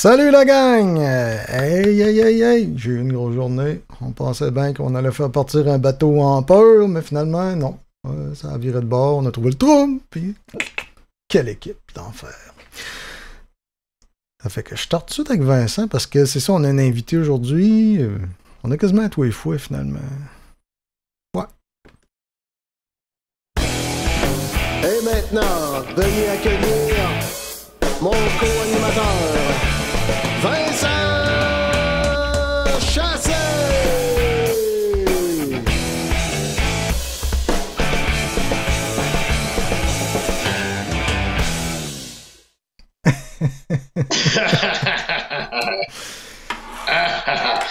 Salut la gang! Hey! J'ai eu une grosse journée. On pensait bien qu'on allait faire partir un bateau en peur, mais finalement, non. Ça a viré de bord, on a trouvé le trou, puis quelle équipe d'enfer! Ça fait que je starte tout de suite avec Vincent, parce que c'est ça, on a un invité aujourd'hui. On a quasiment à tous les fouets, finalement. Ouais. Et maintenant, veuillez accueillir mon co-animateur, Vincent Chassé!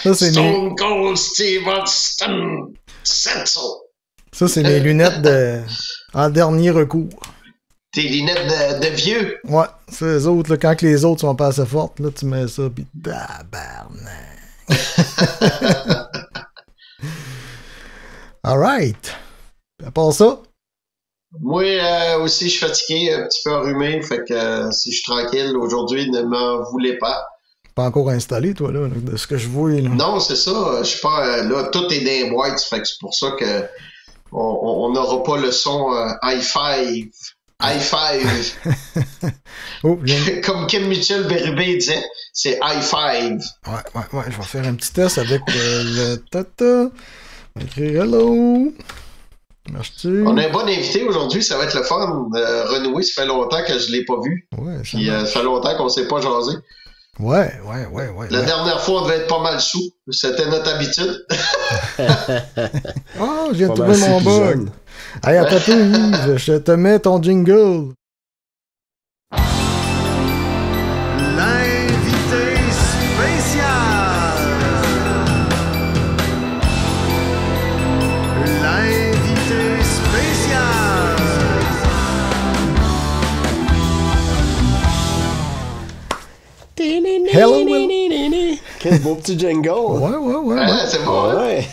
Ça, c'est Stone Cold Steve Austin Setzel. Ça, c'est mes lunettes en dernier recours. Tes lunettes de vieux. Ouais, c'est les autres, là, quand les autres sont pas assez fortes, là, tu mets ça, pis tabarnak. Alright. À part ça? Moi aussi, je suis fatigué, un petit peu enrhumé, fait que si je suis tranquille aujourd'hui, ne m'en voulez pas. Pas encore installé, toi, là, de ce que je vois, là. Non, c'est ça, je suis pas là, tout est dans les boîtes, fait que c'est pour ça que on n'aura pas le son high five. High five. Oh, Comme Kim Mitchell Berube disait, c'est high five. Ouais, je vais faire un petit test avec le tata. Je vais écrire hello. Merci. On a un bon invité aujourd'hui, ça va être le fun. Renouer, ça fait longtemps que je l'ai pas vu. Ouais, Puis ça fait longtemps qu'on s'est pas jasé. Ouais. La dernière fois, on devait être pas mal sous. C'était notre habitude. Oh, j'ai trouvé mon bug. Hey, attends, Yves, je te mets ton jingle. L'invité spécial! L'invité spécial! Hello, Will. Quel beau petit jingle! Ouais. C'est bon. Ouais!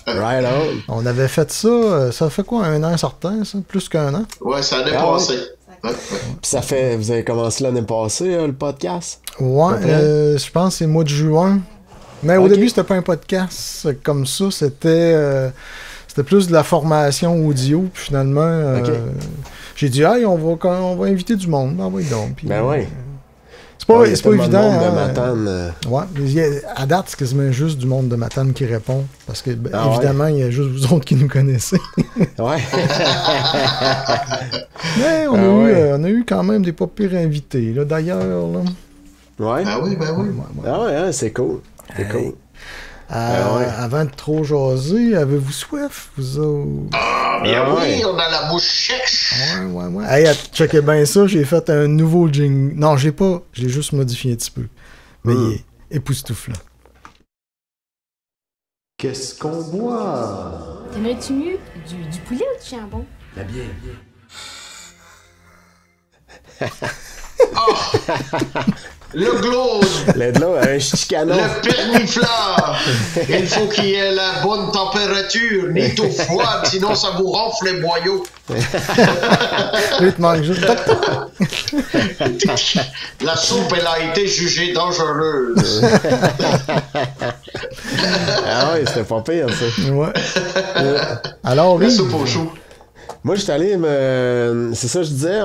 Right on! On avait fait ça, ça fait quoi, un an certain, ça? Plus qu'un an? Ouais, ça en est Ah passé. Ouais. Puis ça fait... Vous avez commencé l'année passée, le podcast? Ouais, je pense que c'est mois de juin. Mais au début, c'était pas un podcast comme ça, c'était plus de la formation audio, puis finalement, j'ai dit, hey, on va inviter du monde, ben oui donc. Puis, Ben oui. c'est pas, Il y a c'est pas tellement de évident. monde de hein. Matane. Ouais, mais à date, c'est quasiment juste du monde de Matane qui répond, parce que, Ah évidemment, il y a juste vous autres qui nous connaissez. Ouais. Mais on a eu quand même des pas pires invités, là, d'ailleurs, là. Ouais. Ben oui. Ah ouais, hein, c'est cool. C'est cool. Avant de trop jaser, avez-vous soif, vous autres? Ah, bien Ah oui, ouais. on a la bouche sèche. Ouais. Hey, checkez bien ça, j'ai fait un nouveau jingle. Non, j'ai juste modifié un petit peu. Mais il est époustouflant. Qu'est-ce qu'on boit? T'aimerais-tu mieux du poulet ou du jambon? La bière. Le glaude, Le de là, un chicanon. le perniflard. Il faut qu'il y ait la bonne température, ni trop froide, sinon ça vous ronfle les boyaux. Là, il te manque juste. La soupe, elle a été jugée dangereuse. Ah ouais, c'était pas pire, ça. Ouais. Alors, La oui. soupe au chou. Moi, j'étais allé c'est ça, je disais,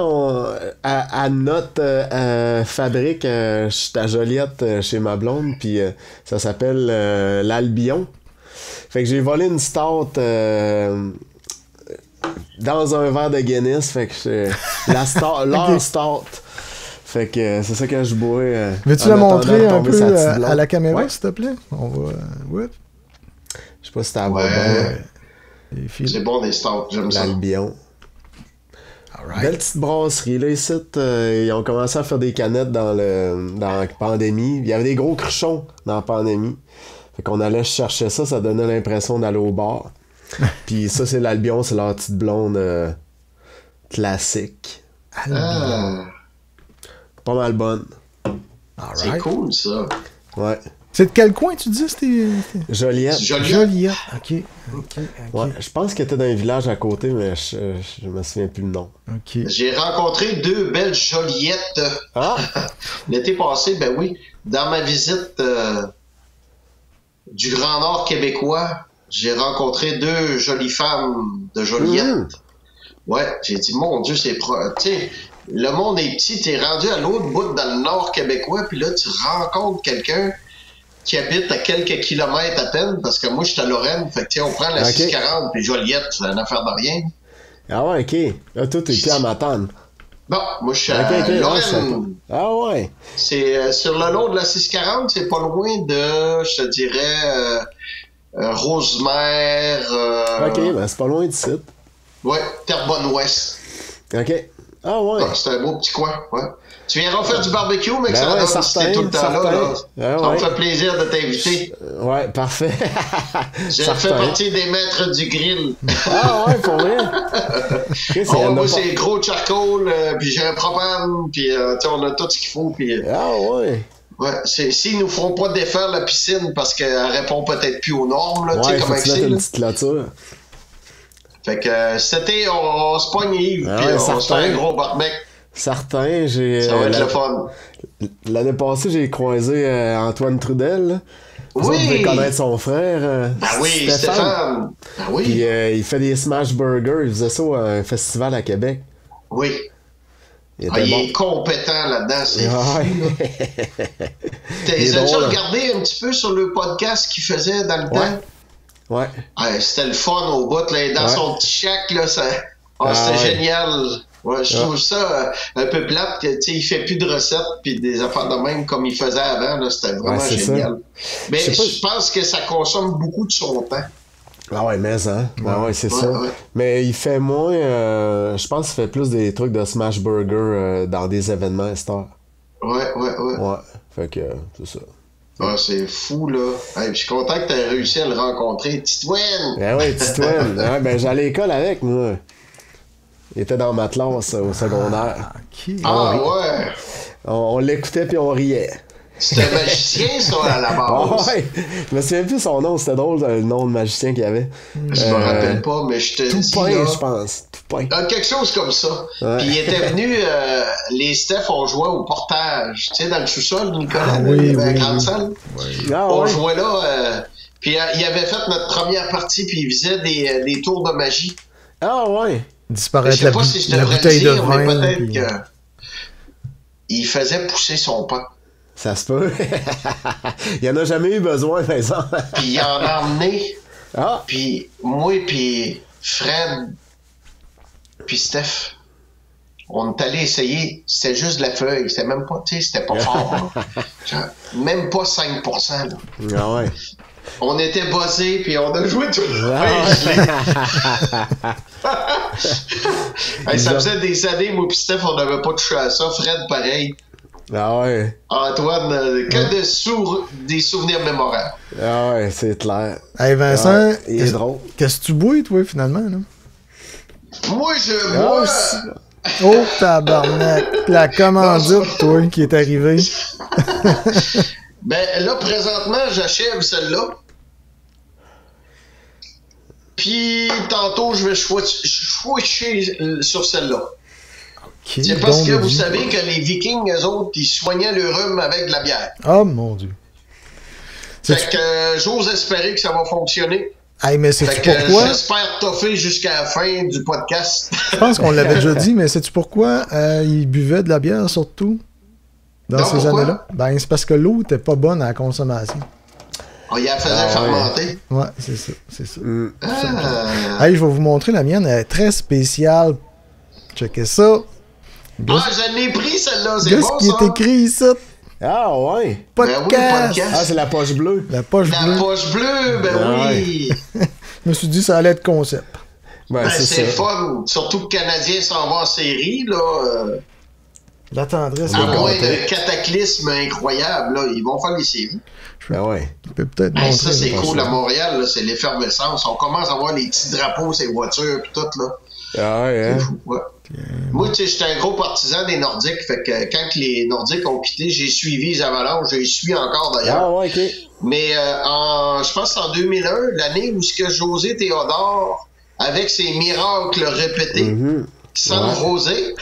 à notre fabrique, je suis à Joliette chez ma blonde, puis ça s'appelle l'Albion. Fait que j'ai volé une stout dans un verre de Guinness, fait que leur stout. Fait que c'est ça que je bois. Veux-tu en la attendant montrer de un tomber peu sa petite blonde. à la caméra, Ouais. s'il te plaît? On va. Ouais. Je sais pas si t'as Ouais. Les filles. C'est bon des stouts, j'aime ça. l'Albion. Alright. Belle petite brasserie. Là, ici, ils ont commencé à faire des canettes dans la pandémie. Il y avait des gros cruchons dans la pandémie. Fait qu'on allait chercher ça, ça donnait l'impression d'aller au bar. Puis ça, c'est l'Albion, c'est leur petite blonde classique. Ah, Pas mal bonne. c'est Alright. cool, ça. Ouais. C'est de quel coin tu dis? C'était... Joliette. Joliette. OK. Ouais, je pense qu'il était dans un village à côté, mais je me souviens plus le nom. OK. J'ai rencontré 2 belles Joliettes l'été passé, ben oui, dans ma visite du Grand Nord québécois. J'ai rencontré 2 jolies femmes de Joliette. Ouais, j'ai dit, mon Dieu, c'est... Tu sais, le monde est petit, t'es rendu à l'autre bout dans le Nord québécois, puis là, tu rencontres quelqu'un qui habite à quelques kilomètres à peine, parce que moi, je suis à Lorraine, fait que, tu sais, on prend la 640, puis Joliette, c'est une affaire de rien. Ah ouais, OK. Là, toi, t'es plus à Matane. Bon, moi, je suis à Lorraine. Ah ouais. C'est sur le long de la 640, c'est pas loin de, je te dirais, Rosemère. OK, ben c'est pas loin d'ici. Ouais, Terrebonne-Ouest. OK. Ah ouais. C'est un beau petit coin, ouais. Tu viendras faire du barbecue, mais ben ouais, ça si t'es tout le temps là. Ça me fait plaisir de t'inviter. Ouais, parfait. Je fais partie des maîtres du grill. Ah ouais, pour vrai? Moi, c'est gros charcoal, puis j'ai un propane, puis on a tout ce qu'il faut. Puis, ah ouais. Ouais, s'ils nous feront pas défaire la piscine parce qu'elle répond peut-être plus aux normes, là, ouais, comment c'est une petite clôture. Fait que c'était, on se pogne Yves, puis on se fait un gros barbecue. Certain, ça va être le fun. L'année passée, j'ai croisé Antoine Trudel. Là. Vous devez connaître son frère. Oui, Stéphane. Ben oui. Puis il fait des smash burgers. Il faisait ça à un festival à Québec. Oui. Il est compétent là-dedans, c'est fou. T'as-tu regardé un petit peu sur le podcast qu'il faisait dans le temps? Ouais. C'était le fun au bout, là, dans son petit shack, là, c'était génial. Ouais, je trouve ça un peu plate, il fait plus de recettes puis des affaires de même comme il faisait avant, là, c'était vraiment génial. Ça. Mais je pense que ça consomme beaucoup de son temps. Ah ouais, mais c'est ça. Ouais. Mais il fait moins, je pense qu'il fait plus des trucs de smash burger dans des événements Star. Ouais. Ouais, fait que c'est ça. Ah, c'est fou, là. Hey, je suis content que tu aies réussi à le rencontrer. Titouane! Ben oui, Titouane. Ben, j'allais à l'école avec, moi. Il était dans ma classe au secondaire. Ouais! On l'écoutait puis on riait. C'était un magicien, ça, à la base. Ouais! Je me souviens plus son nom. C'était drôle, le nom de magicien qu'il y avait. Je me rappelle pas, mais je te dis. Toupin, je pense. Toupin. Quelque chose comme ça. Ouais. Puis il était venu, les Steph ont joué au portage. Tu sais, dans le sous-sol, Nicolas, la grande salle. Oui. On jouait là. Puis il avait fait notre première partie, puis il faisait des tours de magie. Ah ouais! Disparaître la bouteille de vin. Peut-être que il faisait pousser son pain. Ça se peut. Il en a jamais eu besoin, par exemple. Puis il en a emmené. Ah. Puis moi, puis Fred, puis Steph, on est allé essayer. C'était juste de la feuille. C'était même pas, tu sais, c'était pas fort. Genre, même pas 5%. Là. Ah ouais. On était buzzés, puis on a joué tout le ça faisait des années, moi pis Steph, on n'avait pas touché à ça. Fred, pareil. Ah ouais. Antoine, que des souvenirs mémorables. Ah ouais, c'est clair. Hey Vincent, il est drôle. Qu'est-ce que tu bois, toi, finalement? Là? Moi, je bois... Oh, tabarnak! La commandite, toi, qui est arrivée. Ben là, présentement, j'achève celle-là. Puis tantôt, je vais switcher sur celle-là. Okay, c'est parce que vous savez que les Vikings, eux autres, ils soignaient le rhume avec de la bière. Oh mon Dieu. Fait que j'ose espérer que ça va fonctionner. Hey, mais c'est-tu pourquoi? J'espère toffer jusqu'à la fin du podcast. Je pense qu'on l'avait déjà dit, mais sais-tu pourquoi ils buvaient de la bière surtout dans ces années-là? Ben, c'est parce que l'eau n'était pas bonne à la consommation. Il la faisait fermenter. Ouais, c'est ça. Hey, je vais vous montrer la mienne. Elle est très spéciale. Checkez ça. Je l'ai pris celle-là, c'est bon ça. Qu'est-ce qui est écrit ici? Ah ouais. Podcast. Ah, c'est la poche bleue. La poche bleue, oui. Je me suis dit ça allait être concept. C'est fun. Surtout que le Canadien s'en va en série, là. La tendresse. À moins d'un cataclysme incroyable, là. Ils vont faire les séries. Il peut peut-être montrer. Ça, c'est cool à Montréal, là. C'est l'effervescence. On commence à voir les petits drapeaux, ces voitures, pis tout, là. Ah ouais, hein? C'est fou, ouais. Moi, tu sais, j'étais un gros partisan des Nordiques, fait que quand les Nordiques ont quitté, j'ai suivi les Avalanches, je les suis encore d'ailleurs. Ah ouais, ok. Mais je pense en 2001, l'année où ce que José Théodore, avec ses miracles répétés, sans José,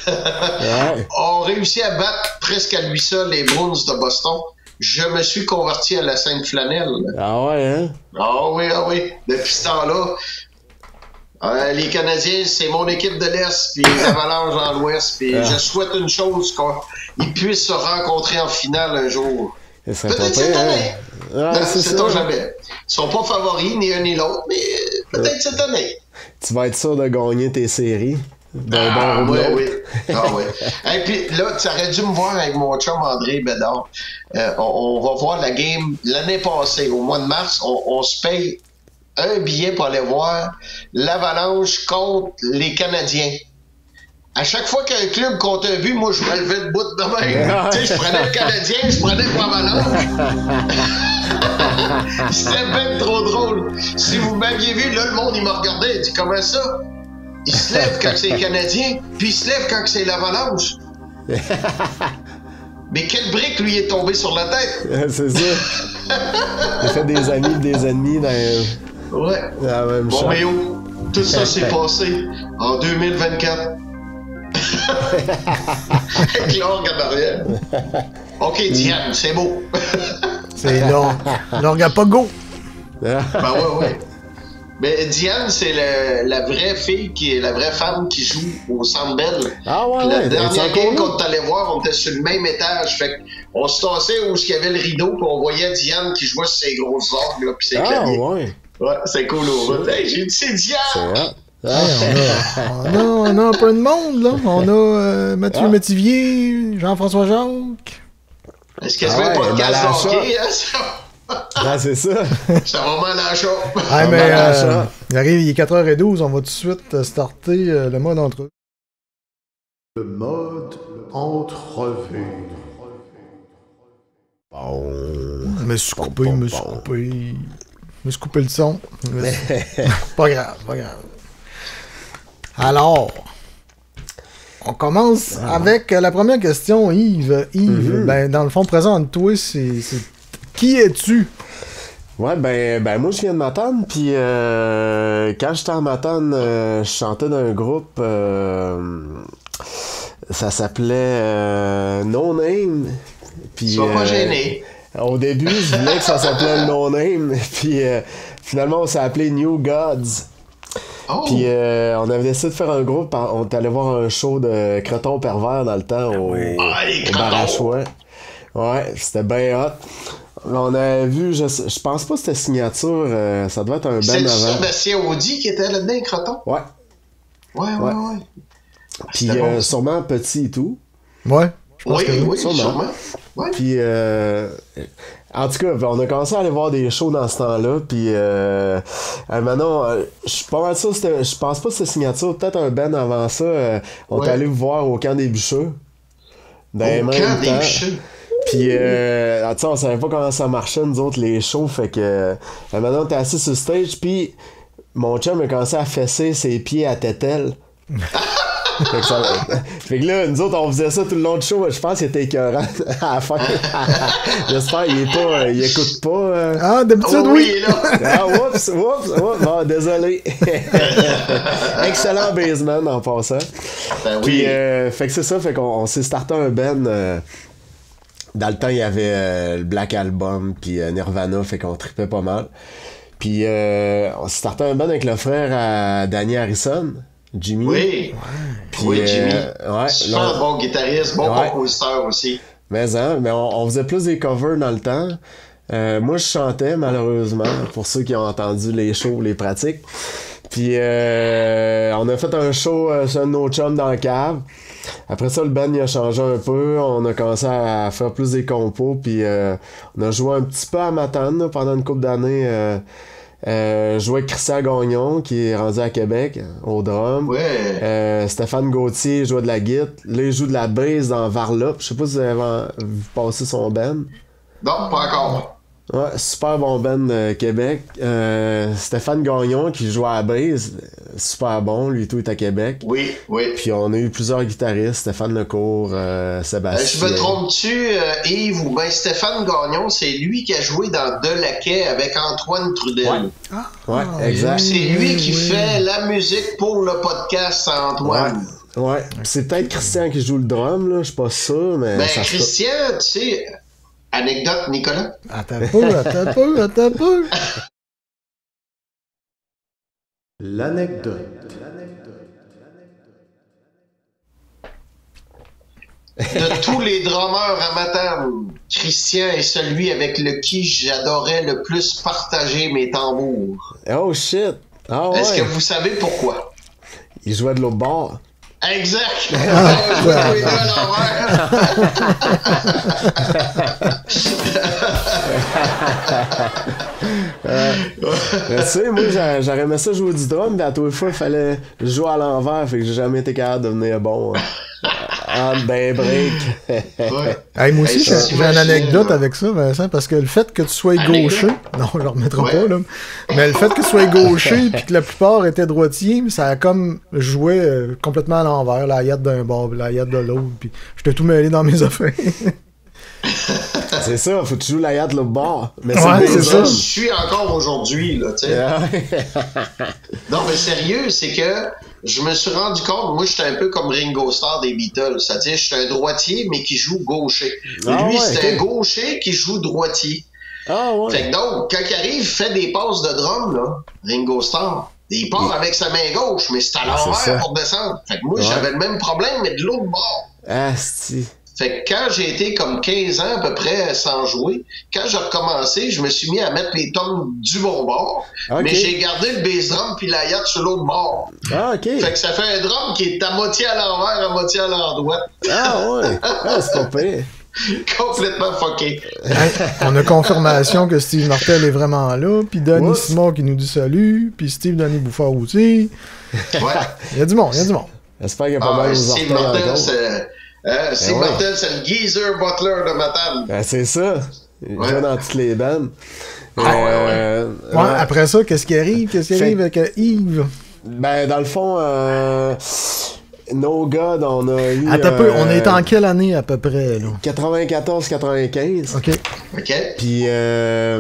ont réussi à battre presque à lui seul les Bruins de Boston. Je me suis converti à la Sainte Flanelle. Ah ouais, hein? Ah oui. Depuis ce temps-là, les Canadiens, c'est mon équipe de l'Est, puis les Avalanches dans l'Ouest, puis je souhaite une chose, qu'ils puissent se rencontrer en finale un jour. Peut-être cette année. Ah, sait-on jamais. Ils sont pas favoris, ni un ni l'autre, mais peut-être cette année. Tu vas être sûr de gagner tes séries. D'un bon oui. Et puis là, tu aurais dû me voir avec mon chum André Bédard. On va voir la game l'année passée, au mois de mars. On se paye un billet pour aller voir l'Avalanche contre les Canadiens. À chaque fois qu'un club compte un but, moi, je me levais de bout de même. Tu sais, je prenais le Canadien, je prenais pour Avalanche. C'était bien trop drôle. Si vous m'aviez vu, là, le monde, il m'a regardé. Il dit, comment ça? Il se lève quand c'est les Canadiens, puis il se lève quand c'est l'Avalanche. Mais quelle brique lui est tombée sur la tête? C'est ça. Il fait des amis et des ennemis dans la même chose. Bon, mais tout ça s'est passé en 2024. Avec l'orgue en arrière. OK, Diane, c'est beau. C'est l'orgue à Pogo. Ben ouais. Mais Diane, c'est la vraie fille, la vraie femme qui joue au Centre Bell. Ah ouais, la dernière game qu'on est allé voir, on était sur le même étage. Fait qu'on se tassait où il y avait le rideau, puis on voyait Diane qui jouait sur ses grosses orgues, là, puis ses claviers. Ouais, c'est cool au bout. Hey, j'ai dit, c'est Diane! On a un peu de monde, là. On a Mathieu Métivier, Jean-François Jacques. Est-ce que c'est un podcast hockey, hein? Ah, c'est ça. Ça va mal à la chaud. Mais il arrive, il est 4h12, on va tout de suite starter le mode entrevue. Le mode entrevue. Bon. Je me suis coupé le son. Pas grave. Alors, on commence avec la première question, Yves. Ben, dans le fond, présente-toi, c'est qui es-tu? Ouais, ben moi, je viens de Matane, puis quand j'étais en Matane, je chantais dans un groupe, ça s'appelait No Name. Sois pas gêné. Au début, je voulais que ça s'appelait No Name, puis finalement, on s'est appelé New Gods. Puis on avait décidé de faire un groupe, on est allé voir un show de Creton Pervers dans le temps au Barachois. Ouais, c'était bien hot. On a vu, je pense pas que c'était Signature, ça devait être un band avant. C'est Sébastien Audi qui était là-dedans, Creton? Ouais. Puis sûrement Petit et tout. Ouais. Oui, sûrement. Ouais. Puis en tout cas, on a commencé à aller voir des shows dans ce temps-là, puis maintenant, je suis pas mal sûr, je pense pas que c'était Signature, peut-être un band avant ça, on est allé vous voir au Camp des Bûcheux. Au Camp des Bûcheux? Puis, tu sais, on savait pas comment ça marchait, nous autres, les shows, fait que maintenant, on était assis sur le stage, puis mon chum a commencé à fesser ses pieds à tételle. Fait que là, nous autres, on faisait ça tout le long du show. Je pense qu'il était écœurant à la fin. J'espère qu'il écoute pas. Ah, d'habitude, oui. Il est là. Ah, oups. Bon, désolé. Excellent baseman en passant. Ben oui. Puis, fait que c'est ça, fait qu'on s'est starté un band. Dans le temps, il y avait le Black Album, puis Nirvana, fait qu'on trippait pas mal. Puis, on s'est starté un band avec le frère à Danny Harrison. Jimmy. Oui. Puis, Jimmy. Ouais, super bon guitariste, bon compositeur aussi. Mais on faisait plus des covers dans le temps. Moi, je chantais, malheureusement, pour ceux qui ont entendu les shows, les pratiques. Puis, on a fait un show sur un de nos chums dans la cave. Après ça, le band il a changé un peu. On a commencé à faire plus des compos. Puis, on a joué un petit peu à Matane là, pendant une couple d'années. Je jouais avec Christian Gagnon qui est rendu à Québec au drum. Stéphane Gauthier jouait de la guitare. Là il joue de la bass dans Varlop. Je sais pas si vous avez vu passer son band. Non, pas encore. Ouais, super bon band Québec. Stéphane Gagnon qui joue à la base, super bon, lui tout est à Québec. Oui, oui. Puis on a eu plusieurs guitaristes, Stéphane Lecourt, Sébastien. Je me trompe-tu, Yves, ou bien Stéphane Gagnon, c'est lui qui a joué dans Delaquais avec Antoine Trudel. Ouais, exact. C'est lui qui fait la musique pour le podcast à Antoine. Ouais, c'est peut-être Christian qui joue le drum, là, je suis pas sûr, mais... Ben, Christian, tu sais, anecdote, Nicolas. Attends un peu. L'anecdote. De tous les drummers amateurs, Christian est celui avec qui j'adorais le plus partager mes tambours. Oh shit! Ah ouais! Est-ce que vous savez pourquoi? Il jouait de l'autre bord. Exact! Je joue les deux à l'envers. Tu sais, moi, j'aurais aimé ça jouer du drum, mais à tous les fois, il fallait jouer à l'envers, fait que j'ai jamais été capable de devenir bon. Ben break. Ouais. Hey, moi aussi, Hey, j'ai une anecdote là. avec ça, Vincent, parce que le fait que tu sois Anecdote? gaucher, non, je le remettrai Ouais. pas, là, mais le fait que tu sois gaucher puis que la plupart étaient droitiers, ça a comme joué complètement à l'envers, la yatte d'un bord, la yatte de l'autre, puis j'étais tout mêlé dans mes affaires. C'est ça, faut que tu joues la yacht de l'autre bord. Mais Ouais, c'est c'est des ça. hommes. Je suis encore aujourd'hui, là, tu sais. Non, mais sérieux, c'est que je me suis rendu compte, moi, j'étais un peu comme Ringo Starr des Beatles. C'est-à-dire, j'étais un droitier, mais qui joue gaucher. Ah Lui, ouais, c'était ok. un gaucher qui joue droitier. Ah ouais. Fait que donc, quand il arrive, il fait des passes de drum, là, Ringo Starr. Il part avec sa main gauche, mais c'est à c'est ça. l'envers pour descendre. Fait que moi, Ouais. j'avais le même problème, mais de l'autre bord. Asti. Fait que quand j'ai été comme 15 ans à peu près sans jouer, quand j'ai recommencé, je me suis mis à mettre les tomes du bon bord, Ok. mais j'ai gardé le bass drum puis la yacht sur l'autre bord. Ah, ok. Fait que ça fait un drum qui est à moitié à l'envers, à moitié à l'endroit. Ah ouais. Ah, c'est pas pire. Complètement fucké. Hey, on a confirmation que Steve Martel est vraiment là, puis Denis Ouf. Simon qui nous dit salut, puis Steve Denis Bouffard aussi. Ouais. Il y a du monde. J'espère qu'il y a pas mal aux Steve orteils Martel, encore. Steve ouais. Martel, c'est le geezer butler de Matane. Ben, c'est ça. Il Ouais. joue dans toutes les bandes. Ouais, après ça, qu'est-ce qui arrive? Qu'est-ce qui Fait- arrive avec Yves? Ben, dans le fond, No God, on a eu... Attends un peu, on est en quelle année à peu près, là? 94-95. OK. OK? Puis là,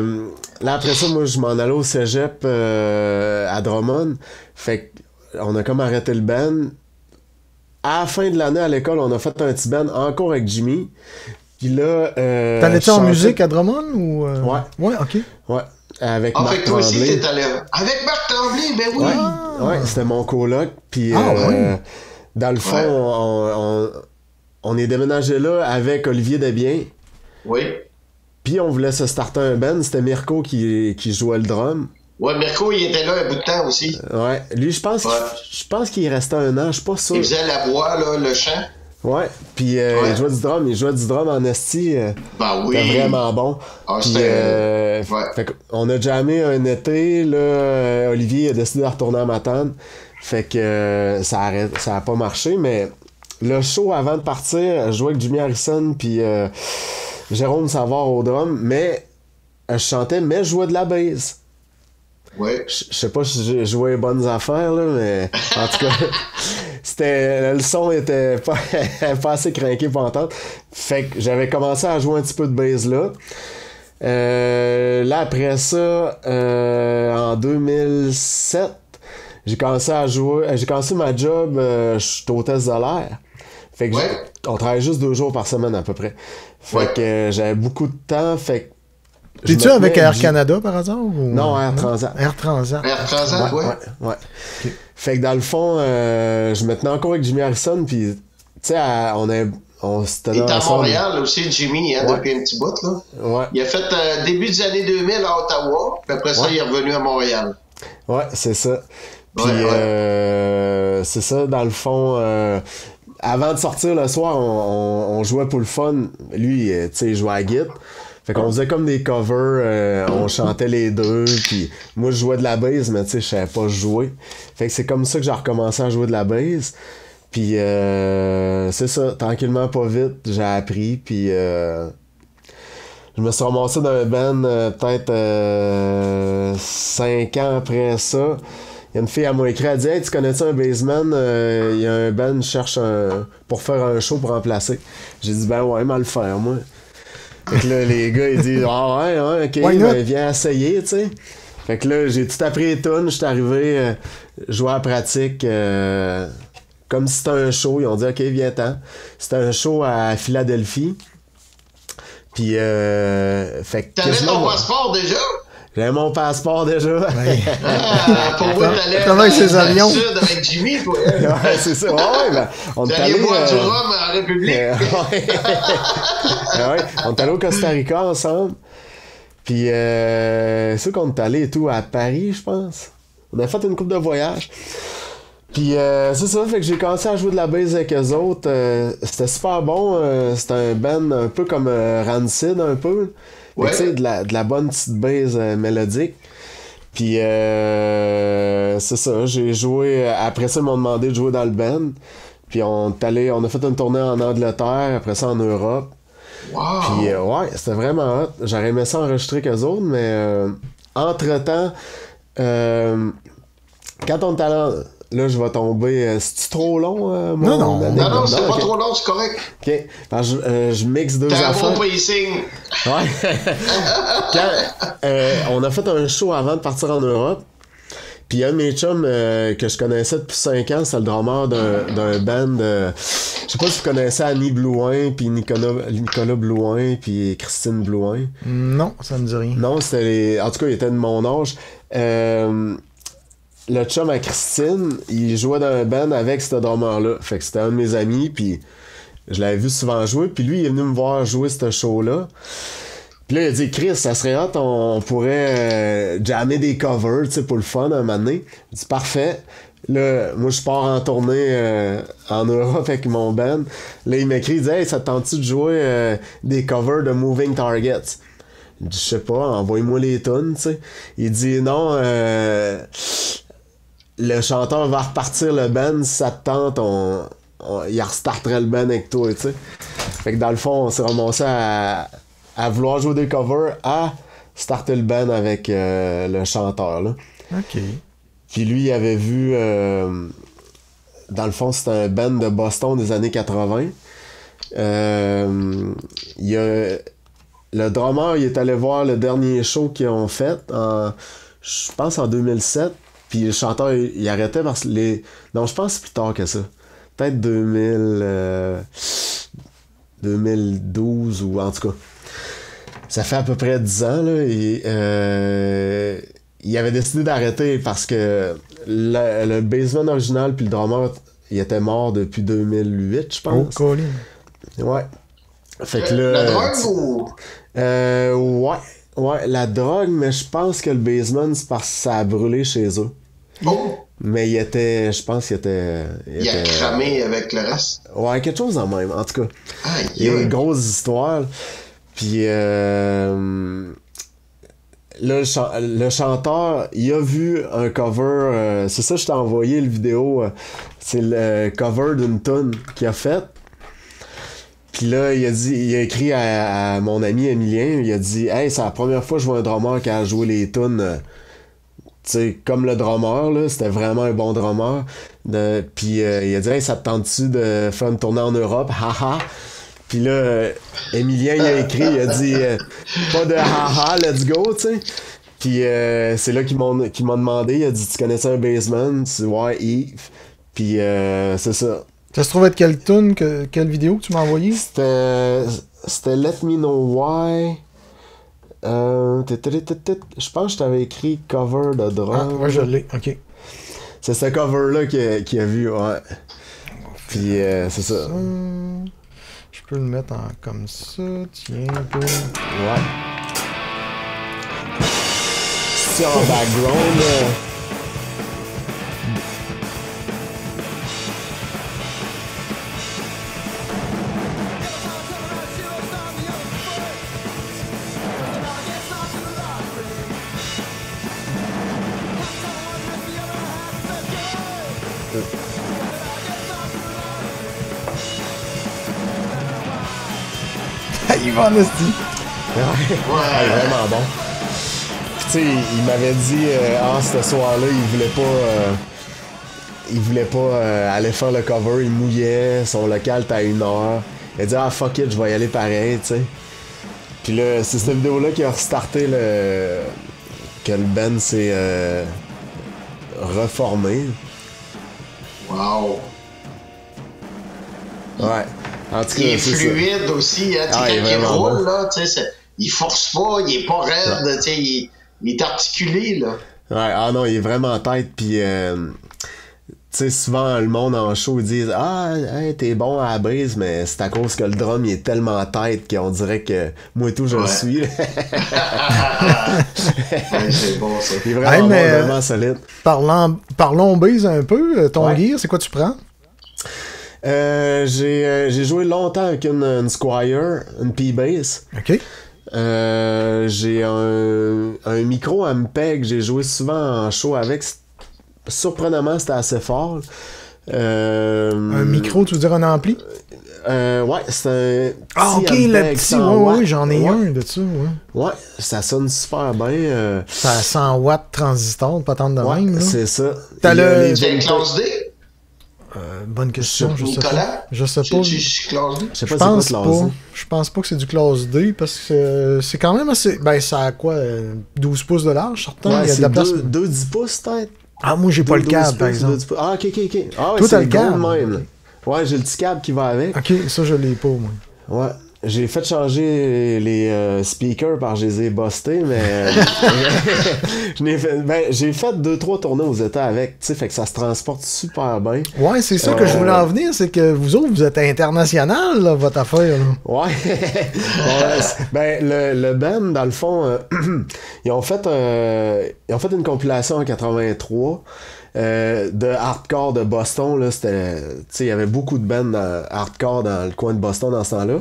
après ça, moi, je m'en allais au cégep à Drummond. Fait qu'on a comme arrêté le band. À la fin de l'année, à l'école, on a fait un petit band encore avec Jimmy. Puis là... T'en étais je en chantais- musique à Drummond ou... Ouais. Ouais, OK. Ouais, avec Ah, Marc fait que toi aussi, Tremblay. t'es allé. Avec Marc Tremblay, ben oui! Ouais, c'était mon coloc. Puis ouais. dans le fond, Ouais. on est déménagé là avec Olivier Desbiens. Oui. Puis on voulait se starter un band. C'était Mirko qui jouait le drum. Ouais, Mirko, il était là un bout de temps aussi. Ouais. Lui, je pense Ouais. je pense qu'il restait un an, je suis pas sûr. Il faisait la voix, là, le chant. Ouais. Puis Ouais. il jouait du drum en esti. Ben oui. C'était vraiment bon. Ah, Puis, c'était- ouais. fait qu'on a jammé un été, là, Olivier a décidé de retourner à Matane. Fait que ça a pas marché, mais le show avant de partir, je jouais avec Jimmy Harrison puis Jérôme Savard au drum, mais je chantais, mais je jouais de la bass. Ouais. Je sais pas si j'ai joué les bonnes affaires, là, mais en tout cas, le son était pas assez craqué pour entendre. Fait que j'avais commencé à jouer un petit peu de bass là. Là, après ça, en 2007, j'ai commencé ma job, je suis hôtesse de l'air. Fait que Ouais. on travaille juste 2 jours par semaine à peu près. Fait Ouais. que j'avais beaucoup de temps, fait que T'es-tu avec Air Canada par hasard? Ou... Non, Air Transat. Air Transat. Air Transat, ouais. Ouais. Fait que dans le fond, je me tenais encore avec Jimmy Harrison, puis tu sais, on s'était Il est à ensemble. Montréal aussi, Jimmy, hein, Ouais. depuis un petit bout, là. Ouais, Il a fait début des années 2000 à Ottawa, puis après ça, Ouais. il est revenu à Montréal. ouais, c'est ça. Puis Ouais, c'est ça, dans le fond, avant de sortir le soir, on jouait pour le fun. Lui, tu sais, il jouait à la guitare. Fait qu'on faisait comme des covers, on chantait les deux, puis moi je jouais de la bass, mais tu sais, je savais pas jouer. Fait que c'est comme ça que j'ai recommencé à jouer de la bass. Puis c'est ça, tranquillement pas vite, j'ai appris, puis Je me suis ramassé dans un band peut-être 5 ans après ça. Il y a une fille, elle m'a écrit, elle dit « Hey, tu connais-tu un bassman? Il y a un band qui cherche pour faire un show pour remplacer. » J'ai dit « Ben ouais, mal le faire, moi. » Fait que là, les gars, ils disent « Ah ouais, ok, ben viens essayer, tu sais. » Fait que là, j'ai tout appris les tunes, j'étais arrivé, jouer à la pratique, comme si c'était un show. Ils ont dit « Ok, viens-t'en. » C'était un show à Philadelphie. Puis, fait que... T'avais ton passeport déjà? J'avais mon passeport déjà. Ouais. Pour moi, t'allais avec ses avions. Sud avec Jimmy, toi. Ouais, c'est ça. Ouais, ben, on est allé boire du rhum en République. Ouais, on est allé au Costa Rica ensemble. Puis, c'est sûr qu'on est allé et tout à Paris, je pense. On a fait une couple de voyages. Puis c'est ça, fait que j'ai commencé à jouer de la bass avec eux autres. C'était super bon. C'était un band un peu comme Rancid, un peu. Ouais. Tu sais, de la bonne petite bass mélodique. Puis c'est ça, j'ai joué. Après ça, ils m'ont demandé de jouer dans le band. Puis on a fait une tournée en Angleterre, après ça en Europe. Wow. Puis ouais, c'était vraiment hot. J'aurais aimé ça enregistrer qu'eux autres, mais entre-temps, quand on est allé... Là, je vais tomber. C'est-tu trop long, mon Non, c'est pas trop long, c'est correct. OK. Parce que je mixe deux affaires. T'as un bon pacing. Ouais. Quand on a fait un show avant de partir en Europe, puis un de mes chums que je connaissais depuis 5 ans, c'est le drummer d'un band. Je sais pas si vous connaissez Annie Blouin, puis Nicolas Blouin, puis Christine Blouin. Non, ça me dit rien. Non, c'était les... En tout cas, il était de mon âge. Le chum à Christine, il jouait dans un band avec ce drummer-là. Fait que c'était un de mes amis, puis je l'avais vu souvent jouer, puis lui, il est venu me voir jouer ce show-là. Puis là, il a dit « Chris, ça serait hot, on pourrait jammer des covers, tu sais, pour le fun, un moment donné. » J'ai dit « Parfait. » Là, moi, je pars en tournée en Europe avec mon band. Là, il m'écrit, il dit « Hey, ça te tente-tu de jouer des covers de Moving Targets? » Je dis « Je sais pas, envoie-moi les tunes, tu sais. » Il dit « Non, le chanteur va repartir le band, si ça te tente, il restarterait le band avec toi, tu sais. » Fait que dans le fond, on s'est ramassé à vouloir jouer des covers, à starter le band avec le chanteur, là. OK. Puis lui, il avait vu... dans le fond, c'était un band de Boston des années 80. Le drummer, il est allé voir le dernier show qu'ils ont fait, je pense en 2007. Puis le chanteur, il arrêtait parce que Non, je pense que c'est plus tard que ça. Peut-être 2012 ou en tout cas. Ça fait à peu près 10 ans, là. Il avait décidé d'arrêter parce que le bassman original puis le drummer, il était mort depuis 2008, je pense. Oh, Colin. Ouais. Fait que là... La drogue ou... Ouais. Ouais, la drogue, mais je pense que le bassman, c'est parce que ça a brûlé chez eux. Oh! Mais je pense qu'il était... Il a cramé avec le reste? Ouais, quelque chose en même, en tout cas. Aïe, il y a une grosse histoire. Puis là, le chanteur, il a vu un cover... c'est ça, je t'ai envoyé le vidéo. C'est le cover d'une tune qu'il a faite. Puis là, il a écrit à mon ami Emilien, il a dit « Hey, c'est la première fois que je vois un drummer qui a joué les tunes, tu sais, comme le drummer, là, c'était vraiment un bon drummer. » Puis il a dit « Hey, ça te tente-tu de faire une tournée en Europe? Haha! » Puis là, Emilien, il a écrit, il a dit « Pas de haha, let's go, tu sais. » Puis c'est là qu'il m'a demandé, il a dit « Tu connaissais un bassman? » C'est « Ouais, Yves. » Puis c'est ça. Ça se trouve être quelle tune, quelle vidéo que tu m'as envoyé? C'était Let Me Know Why. Je pense que je t'avais écrit cover de drum. Ah, ouais, je l'ai, ok. C'est ce cover-là qu'il a vu, ouais. Puis c'est ça. Je peux le mettre comme ça, tiens un peu. Ouais. C'est en background, Il va en esti. Ouais, vraiment bon. Puis tu sais, il m'avait dit, ce soir-là, il voulait pas aller faire le cover, il mouillait, son local était à 1h. Il a dit, fuck it, je vais y aller pareil, tu sais. Puis là, c'est cette vidéo-là qui a restarté que le band s'est reformé. Wow! Ouais. En tout cas, il est fluide aussi, hein, quand il roule, là, tu sais, il force pas, il est pas raide, tu sais, il est articulé, là. Ouais, non, il est vraiment tête, puis tu sais, souvent, le monde en show, ils disent « Ah, hey, t'es bon à la brise, mais c'est à cause que le drum, il est tellement tête qu'on dirait que moi et tout, je le suis. » Ouais, c'est bon, ça. Il est vraiment bon, vraiment solide. Parlons base un peu. Ton gear, c'est quoi tu prends? J'ai joué longtemps avec une Squier, une P-Bass. OK. J'ai un micro MPEG, j'ai joué souvent en show avec. Surprenamment, c'était assez fort. Un micro, tu veux dire un ampli? Ouais, c'est un petit ok, MPEG, le petit, oui, j'en ai un de ça, Ouais, ça sonne super bien. Ça a 100 watts transistor, pas tant de même, là. C'est ça. C'est une classe D? Bonne question, je sais pas. Je sais pas. Je pense pas que c'est du classe D parce que c'est quand même assez. Ben, ça a quoi 12 pouces de large, certain. Ouais, il y a de la place. 2-10 pouces, peut-être. Ah, moi, j'ai pas le câble, par exemple. Ah, ok. Ah, ouais, toi, t'as le câble. Même. Ouais, j'ai le petit câble qui va avec. Ok, ça, je l'ai pas, moi. Ouais. J'ai fait changer les speakers par je les ai bustés, mais j'ai fait 2-3 tournées aux États avec, tu sais, fait que ça se transporte super bien. Ouais, c'est ça que je voulais en venir, c'est que vous autres, vous êtes international, là, votre affaire. Là. Ouais. Le band, dans le fond, ils ont fait une compilation en 83. De hardcore de Boston, là, c'était, tu sais, il y avait beaucoup de bands hardcore dans le coin de Boston dans ce temps-là.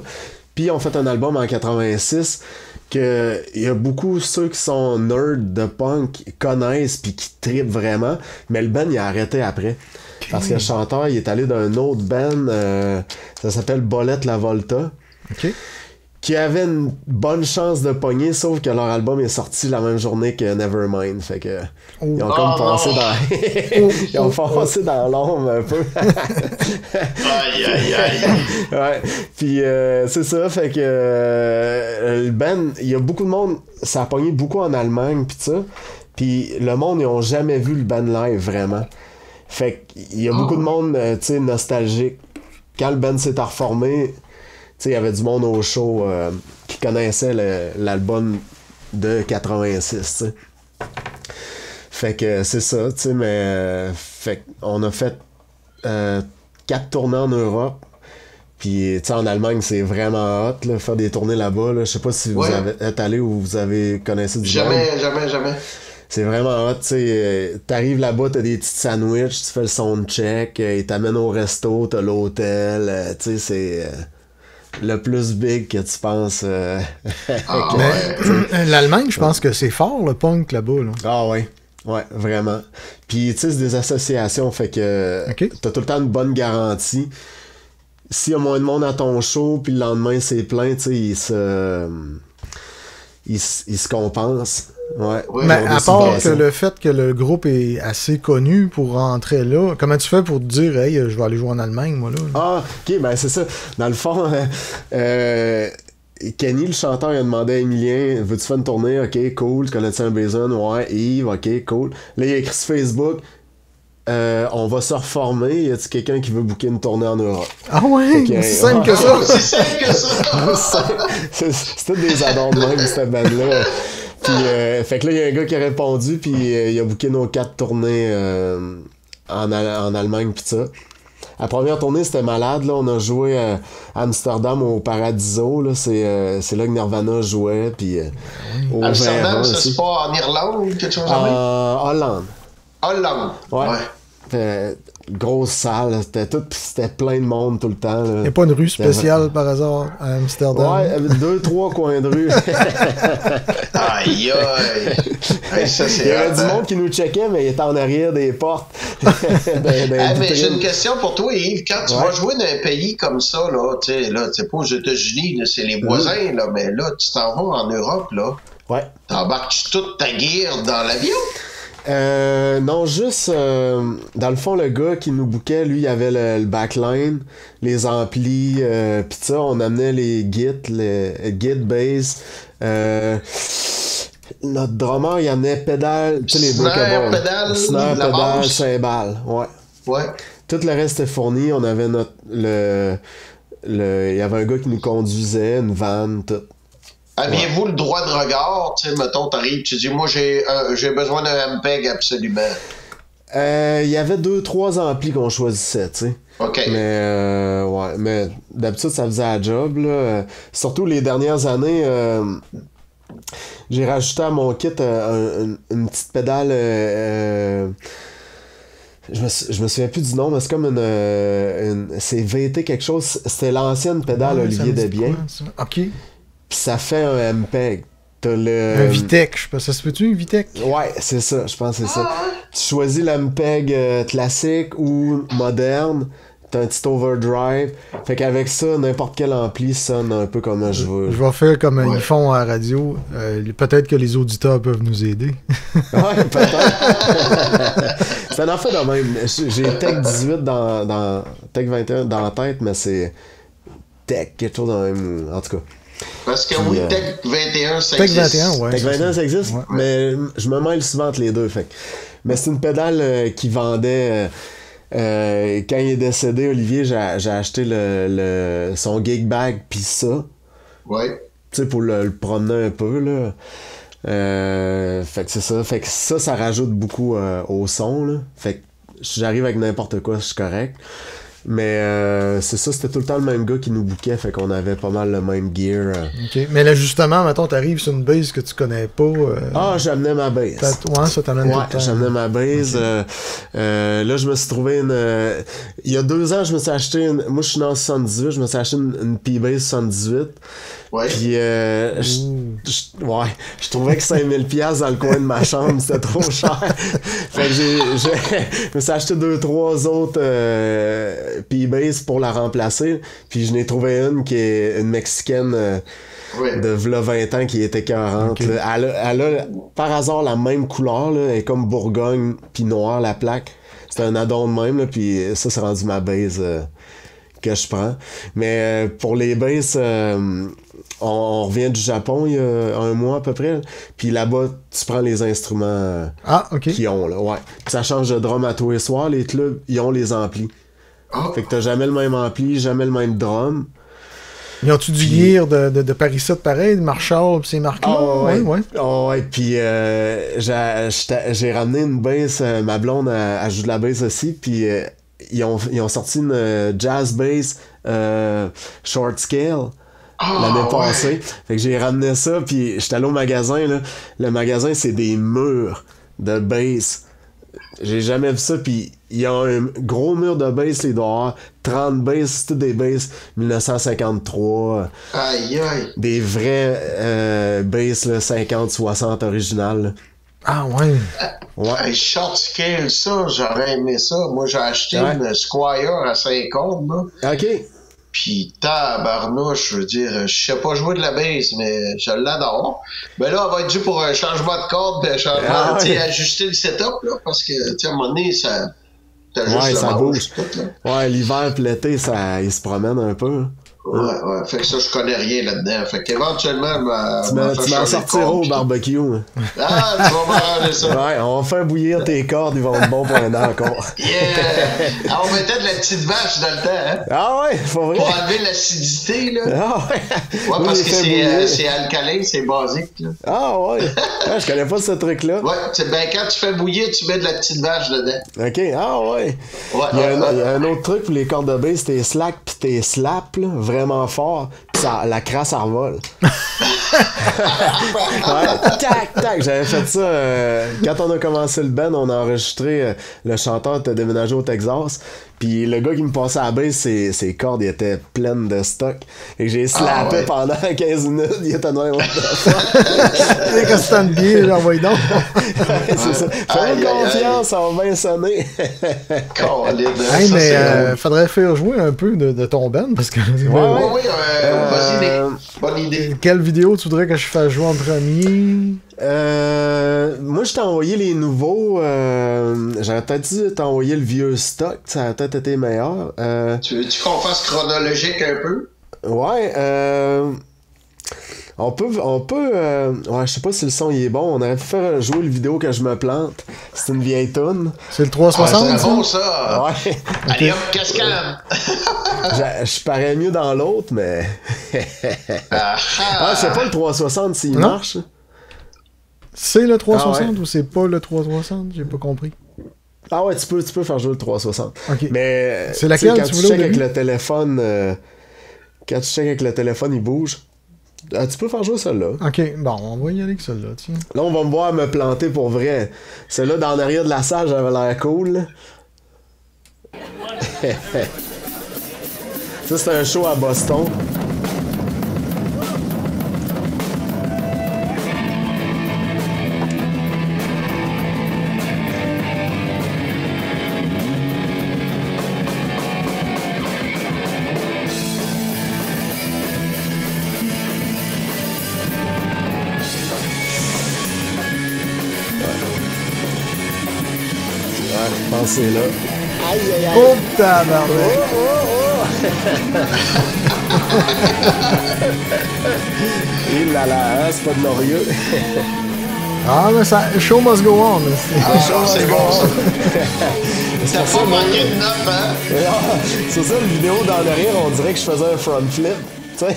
Puis ils ont fait un album en 86 que il y a beaucoup ceux qui sont nerds de punk connaissent puis qui trippent vraiment, mais le band il a arrêté après. Okay. Parce que le chanteur il est allé d'un autre band, ça s'appelle Bolette La Volta. OK. Qui avait une bonne chance de pogner, sauf que leur album est sorti la même journée que Nevermind. Fait que ils ont comme passé dans. Ils ont passé dans l'ombre un peu. Aïe. Ouais. Puis c'est ça, fait que le band, il y a beaucoup de monde, ça a pogné beaucoup en Allemagne pis ça. Puis le monde, ils ont jamais vu le band live vraiment. Fait qu'il y a beaucoup de monde, tu sais, nostalgique. Quand le band s'est reformé, tu sais, il y avait du monde au show qui connaissait l'album de 86, tu sais. Fait que c'est ça, tu sais, mais fait on a fait 4 tournées en Europe. Puis, tu sais, en Allemagne, c'est vraiment hot, là, faire des tournées là-bas, là. Je sais pas si vous êtes allé ou vous avez connaissé du Jamais. C'est vraiment hot, tu sais, t'arrives là-bas, t'as des petits sandwichs, tu fais le soundcheck, ils t'amènent au resto, t'as l'hôtel, tu sais, c'est... le plus big que tu penses. L'Allemagne, je pense que c'est fort le punk là-bas. Là. Ah ouais, vraiment. Puis tu sais, c'est des associations, fait que t'as tout le temps une bonne garantie. S'il y a moins de monde à ton show, puis le lendemain c'est plein, tu sais, il se compense. Ouais. Mais à part que le fait que le groupe est assez connu pour rentrer là, comment tu fais pour te dire, hey, je vais aller jouer en Allemagne, moi là? Ah, ok, ben c'est ça. Dans le fond, Kenny, le chanteur, il a demandé à Emilien, veux-tu faire une tournée? Ok, cool. Tu connais-tu un Basin? Ouais, Yves, ok, cool. Là, il a écrit sur Facebook, on va se reformer. Y a-t-il quelqu'un qui veut booker une tournée en Europe? Ah ouais? C'est simple que ça. C'est simple que ça. C'est tout des addons de même, cette bande-là. Puis, fait que là, il y a un gars qui a répondu, puis il a booké nos 4 tournées en Allemagne, pis ça. La première tournée, c'était malade, là. On a joué à Amsterdam au Paradiso, là. C'est là que Nirvana jouait, puis au Amsterdam, ça c'est pas en Irlande ou quelque chose comme ça? Hollande. Hollande. Ouais. Grosse salle, c'était plein de monde tout le temps. Il n'y a pas une rue spéciale par hasard à Amsterdam? Ouais, 2-3 coins de rue. Aïe. Hey, ça, c'est il y avait du monde qui nous checkait, mais il était en arrière des portes. Mais j'ai une question pour toi, Yves. Quand tu vas jouer dans un pays comme ça, là, tu sais, pas aux États-Unis, là, c'est les voisins, là, mais là, tu t'en vas en Europe, là. Ouais. T'embarques-tu toute ta gear dans l'avion? Non, juste, dans le fond, le gars qui nous bookait, lui, il avait le backline, les amplis, pis ça, on amenait les Git bass, notre drummer, il amenait pédale, tu sais, les snare, pédale, cymbales, ouais. Tout le reste était fourni, on avait il y avait un gars qui nous conduisait, une van, tout. Aviez-vous le droit de regard? Tu sais, mettons, t'arrives, tu dis, moi, j'ai besoin d'un MPEG absolument. Il y avait 2-3 amplis qu'on choisissait, tu sais. OK. Mais d'habitude, ça faisait la job, là. Surtout les dernières années, j'ai rajouté à mon kit une petite pédale... Je me souviens plus du nom, mais c'est comme c'est VT quelque chose. C'était l'ancienne pédale Olivier Desbiens. OK. Pis ça fait un MPEG. Un Vitec, je sais pas, ça se peut-tu, un Vitec? Ouais, c'est ça, je pense que c'est ça. Tu choisis l'MPEG classique ou moderne, t'as un petit overdrive. Fait qu'avec ça, n'importe quel ampli sonne un peu comme je veux. Je vais faire comme ils font à la radio. Peut-être que les auditeurs peuvent nous aider. Ouais, peut-être. C'est un affaire de même. J'ai Tech 18 dans Tech 21 dans la tête, mais c'est Tech, quelque chose dans le même. En tout cas. Parce que oui, Tech 21, ça Tech existe. 21, ouais. Tech 21, ça existe, mais je me mêle souvent entre les deux. Fait. Mais c'est une pédale qui vendait... quand il est décédé, Olivier, j'ai acheté son gig bag pis ça. Ouais. Tu sais, pour le promener un peu, là. Fait que c'est ça. Fait que ça rajoute beaucoup au son, là. Fait que si j'arrive avec n'importe quoi, je suis correct. Mais c'est ça, c'était tout le temps le même gars qui nous bookait, fait qu'on avait pas mal le même gear. OK. Mais là, justement, mettons, t'arrives sur une base que tu connais pas. J'amenais ma base. Ouais, ça t'amène tout le temps. J'amenais ma base. Okay. Là, je me suis trouvé il y a 2 ans, je me suis acheté moi, je suis né en 78, je me suis acheté une P-Base 78. Ouais. Puis, je trouvais que 5000$ dans le coin de ma chambre, c'était trop cher. Fait que je me suis acheté 2-3 autres P-Base pour la remplacer. Puis, je n'ai trouvé une qui est une Mexicaine de v'là 20 ans qui était 40. Okay. Elle a, par hasard, la même couleur. Là, elle est comme Bourgogne puis noir, la plaque. C'est un addon de même. Là, puis ça, c'est rendu ma base que je prends. Mais pour les basses, on revient du Japon il y a 1 mois à peu près. Puis là-bas, tu prends les instruments qu'ils ont. Là, ouais. Puis ça change de drum à tous les soirs. Les clubs, ils ont les amplis. Fait que t'as jamais le même ampli, jamais le même drum. Ils ont-tu du gear de Paris-Sud pareil, de Marshall pis ces marques-là? Ouais. Puis j'ai ramené une bass, ma blonde elle joue de la bass aussi, puis ils ont sorti une jazz bass short scale l'année passée. Fait que j'ai ramené ça, puis j'étais allé au magasin, là. Le magasin, c'est des murs de bass. J'ai jamais vu ça, puis il y a un gros mur de bass, il doit y avoir 30 basses, c'est toutes des basses 1953. Aïe aïe. Des vrais basses 50-60 originales. Là. Ah ouais. Ouais. Short scale, ça, j'aurais aimé ça. Moi, j'ai acheté une Squire à 50, là. OK. Pis tabarnouche, je veux dire, je sais pas jouer de la bass, mais je l'adore. Mais là, on va être dû pour un changement de corde, un changement, tu sais, ajuster le setup, là, parce que, tu sais, à un moment donné, ça... ça bouge. Ouais, l'hiver pis l'été, il se promène un peu. Ouais. Fait que ça, je connais rien là-dedans. Fait qu'éventuellement, tu m'en sortiras au barbecue. Ah, tu vas m'arranger ça. Ouais, on va faire bouillir tes cordes, ils vont être bons pour un an encore. Yeah! On mettait de la petite vache dans le temps, hein? Ah ouais, faut vrai. Pour enlever l'acidité, là. Ah ouais. Ouais, parce que c'est alcalin, c'est basique, là. Ah ouais. Je connais pas ce truc-là. Ouais, quand tu fais bouillir, tu mets de la petite vache dedans. OK, ah ouais. Il y a un autre truc pour les cordes de bass, tes slack pis tes slaps, là. vraiment fort, pis la crasse elle revole. Ouais, tac, tac, j'avais fait ça quand on a commencé le band, on a enregistré, le chanteur était déménagé au Texas, puis le gars qui me passait à la base, ses cordes ils étaient pleines de stock, et que j'ai slappé pendant 15 minutes, il était noir. Quand c'est un biais, j'envoie donc. Ouais, c'est ça. Fais confiance, ça va bien sonner. Hey, mais faudrait faire jouer un peu de ton band, parce que... Oui, vas-y, bonne idée. Quelle vidéo tu voudrais que je fasse jouer en premier? Moi, je t'ai envoyé les nouveaux. J'aurais peut-être dû t'envoyer le vieux stock. Ça aurait peut-être été meilleur. Tu veux-tu qu'on fasse chronologique un peu? Ouais. On peut. Ouais, je sais pas si le son il est bon. On aurait pu faire jouer le vidéo que je me plante. C'est une vieille toune. C'est le 360, c'est bon, ça. Ouais. Allez hop, cascade. Je parais mieux dans l'autre, mais. Je sais pas le 360 s'il marche. C'est le 360 ou c'est pas le 360? J'ai pas compris. Ah ouais, tu peux faire jouer le 360. Okay. Mais c'est laquelle quand tu tu voulais checkes avec le téléphone, quand tu checkes avec le téléphone, il bouge. Tu peux faire jouer celle-là. Ok, bon, on va y aller avec celle-là, tiens. Là, on va me voir me planter pour vrai. Celle-là, dans l'arrière de la salle, j'avais l'air cool. Ça, c'est un show à Boston. Je pense que c'est là. Aïe, aïe, aïe. Oh, tabarnak. Il là là, c'est pas de Lorieux. Ah, mais ça, show must go on. C'est bon, ça. T'as pas manqué de neuf, hein? C'est ça, le vidéo dans l'arrière, on dirait que je faisais un front flip. Mais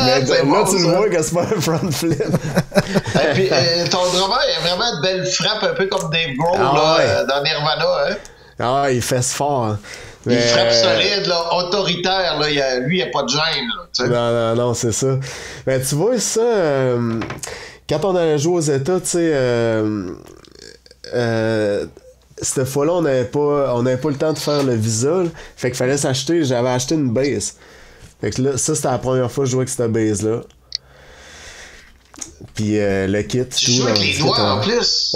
là, bon, tu le vois que c'est pas un front flip. Et puis, ton drummer, il a vraiment de belles frappes, un peu comme Dave Grohl dans Nirvana. Hein? Ah, il fesse fort. Hein. Il frappe solide, là, autoritaire. Là, lui, il a pas de gêne. Là, non, c'est ça. Mais tu vois, ça, quand on allait jouer aux États, tu sais, cette fois-là, on n'avait pas le temps de faire le visa. Là. Fait qu'il fallait s'acheter. J'avais acheté une base. Fait que là, ça, c'était la première fois que je jouais avec cette base-là. Puis le kit. Tu joues avec les doigts en plus?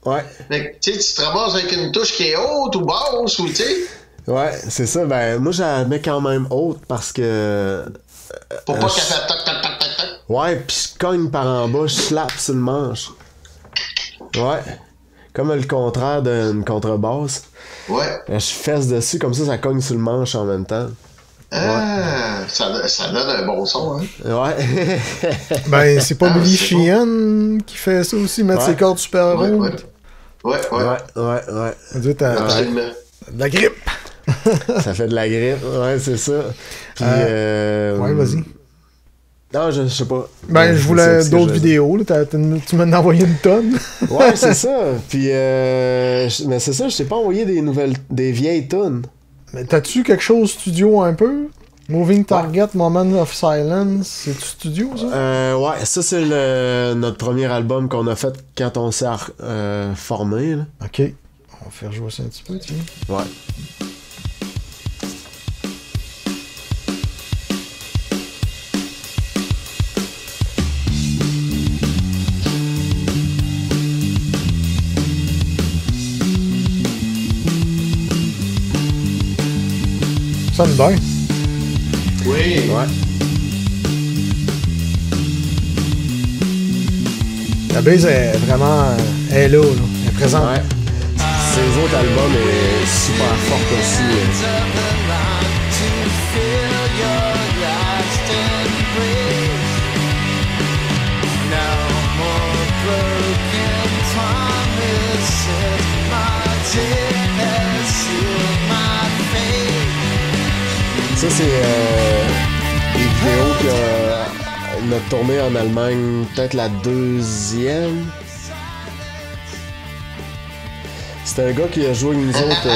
Ouais. Fait que, tu te ramasses avec une touche qui est haute ou basse, ou tu sais? Ouais, c'est ça. Ben, moi, je la mets quand même haute parce que. Pour pas qu'elle fasse toc, toc, toc, toc, toc. Ouais, pis je cogne par en bas, je slappe sur le manche. Ouais. Comme le contraire d'une contrebasse. Ouais. Je fesse dessus, comme ça cogne sur le manche en même temps. Ah, ouais. ça donne un bon son, hein? Ouais. Ben, c'est pas Billy Sheehan qui fait ça aussi, mettre ses cordes super hautes. Ouais. On dit, absolument. De la grippe. Ça fait de la grippe, ouais, c'est ça. Puis, ouais, vas-y. Non, je sais pas. Ben, je voulais d'autres vidéos, là. Tu m'en as envoyé une tonne. Ouais, c'est ça. Puis, mais c'est ça, je t'ai pas envoyé des vieilles tonnes. Mais t'as-tu quelque chose studio un peu? Moving Target, Moment of Silence, c'est-tu studio, ça? Ouais, ça, c'est notre premier album qu'on a fait quand on s'est formé, là. Ok. On va faire jouer ça un petit peu, tiens. Ouais. Ça me donne. Oui. Ouais. La base est vraiment... Elle est là. Elle est présente. Ouais. Ses autres albums est super forte aussi. Ça, c'est des vidéos qu'on a tourné en Allemagne, peut-être la deuxième. C'est un gars qui a joué avec nous autres.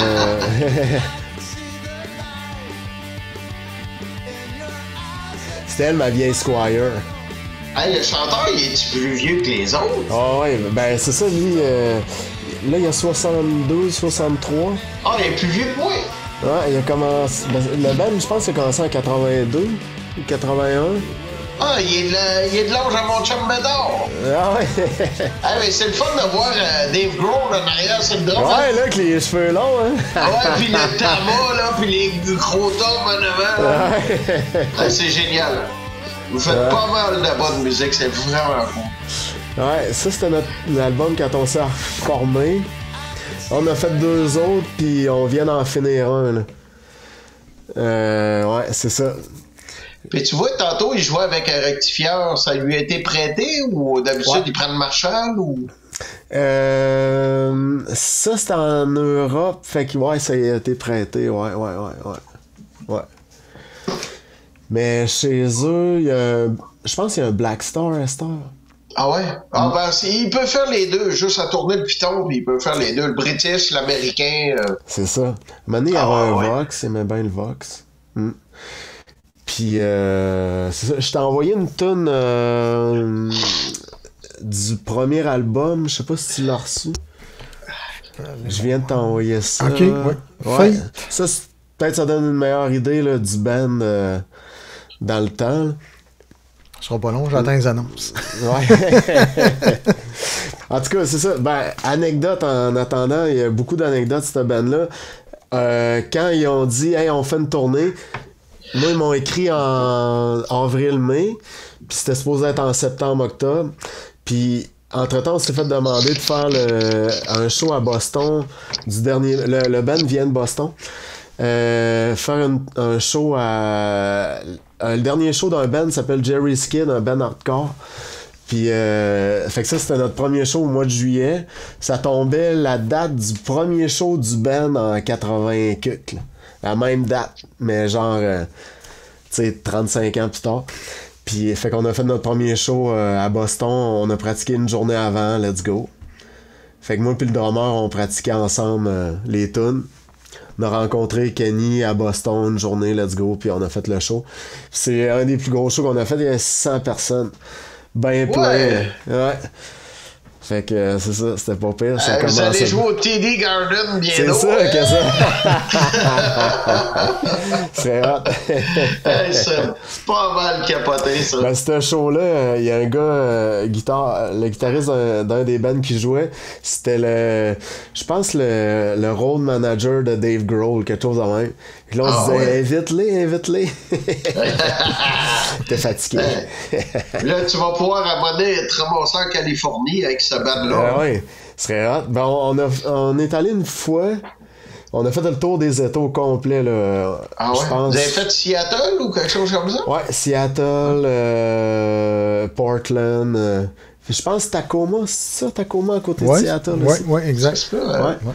C'était elle, ma vieille Squire. Hey, le chanteur, il est-tu plus vieux que les autres? Ah ouais, ben c'est ça, lui, là, il a 62, 63. Ah, il est plus vieux que moi. Ouais, il a commencé... Le band, je pense qu'il a commencé en 82 ou 81. Ah, il est de l'âge à mon chum Bédard. Ah ouais. Ah, mais c'est le fun de voir Dave Grohl en arrière sur le drum. Ouais, là, avec les cheveux longs, hein. Ouais, pis le tabac, là, pis les gros tomes en avant, là. Ouais. Ah, c'est génial. Vous faites pas mal de bonne musique, c'est vraiment cool. Ouais, ça, c'était notre album quand on s'est formé. On a fait 2 autres, puis on vient d'en finir un, là. Ouais, c'est ça. Puis tu vois, tantôt, il jouait avec un rectifieur. Ça lui a été prêté ou d'habitude, il prend le Marshall ou... Ça, c'était en Europe. Fait que, ouais, ça a été prêté. Ouais. Mais chez eux, je pense qu'il y a un Black Star à cette heure. Ah ouais? Ah ben, il peut faire les deux. Juste à tourner le piton, puis il peut faire les deux. Le British, l'Américain. C'est ça. Maintenant, il y avait un Vox. Il aimait bien le Vox. Puis, c'est ça. Je t'ai envoyé une toune du premier album. Je sais pas si tu l'as reçu. Je viens de t'envoyer ça. Ok, ouais. Ça, peut-être ça donne une meilleure idée là, du band dans le temps. Là. Ce sera pas long, j'attends les annonces. Ouais. En tout cas, c'est ça. Ben, anecdote en attendant, il y a beaucoup d'anecdotes de cette band-là. Quand ils ont dit, hey, on fait une tournée, moi, ils m'ont écrit en avril-mai, puis c'était supposé être en septembre-octobre. Puis, entre-temps, on s'est fait demander de faire un show à Boston du dernier. Le band vient de Boston. Faire un show à. Le dernier show d'un band s'appelle Jerry Skid, un band hardcore. Puis, fait que ça, c'était notre premier show au mois de juillet. Ça tombait la date du premier show du band en 80 cuc, là. La même date, mais genre, tu sais, 35 ans plus tard. Puis, fait qu'on a fait notre premier show à Boston. On a pratiqué une journée avant, let's go. Fait que moi puis le drummer, on pratiquait ensemble les tunes. On a rencontré Kenny à Boston une journée, let's go, puis on a fait le show. C'est un des plus gros shows qu'on a fait, il y a 600 personnes. Ben plein. Ouais. Fait que c'est ça, c'était pas pire. Ça vous allez jouer au TD Garden bientôt. C'est ça, que ça. C'est hot. Hey, c'est pas mal capoté, ça. Ben, ce show-là, il y a un gars, le guitariste d'un des bands qui jouait, c'était je pense le road manager de Dave Grohl, quelque chose de même. Puis là, on se disait, ouais. invite-les. T'es fatigué. Là, tu vas pouvoir abonner te ramasser en Californie avec ce band-là. Oui, ce serait hot. Ben, on est allé une fois. On a fait le tour des États au complet, là. Ah ouais? Pense... Vous avez fait Seattle ou quelque chose comme ça? Ouais, Seattle, Portland. Je pense Tacoma, c'est ça, Tacoma à côté de Seattle. Oui, exact. Ouais.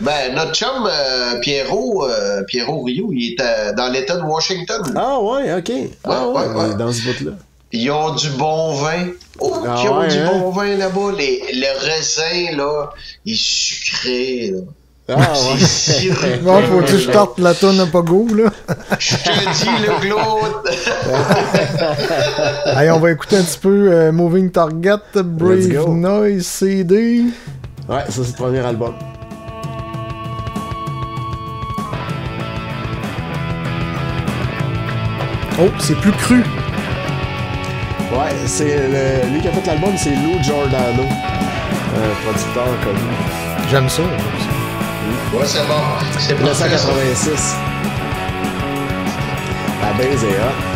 Ben, notre chum Pierrot Rio, il est dans l'État de Washington. Ah ouais, ok. Ouais. Dans ce bout-là. Ils ont du bon vin. Ils ont du bon vin là-bas. Le raisin, là, il est sucré, là. Ah ouais. Bon, faut que je tarte la tonne à Pogo, là. Je te dis, le Claude. Allez, on va écouter un petit peu Moving Target, Brave Noise, CD. Ouais, ça c'est le premier album. Oh, c'est plus cru. Ouais, c'est lui qui a fait l'album, c'est Lou Giordano, producteur connu. J'aime ça. Ouais, c'est bon. C'est 1986. La base est hot.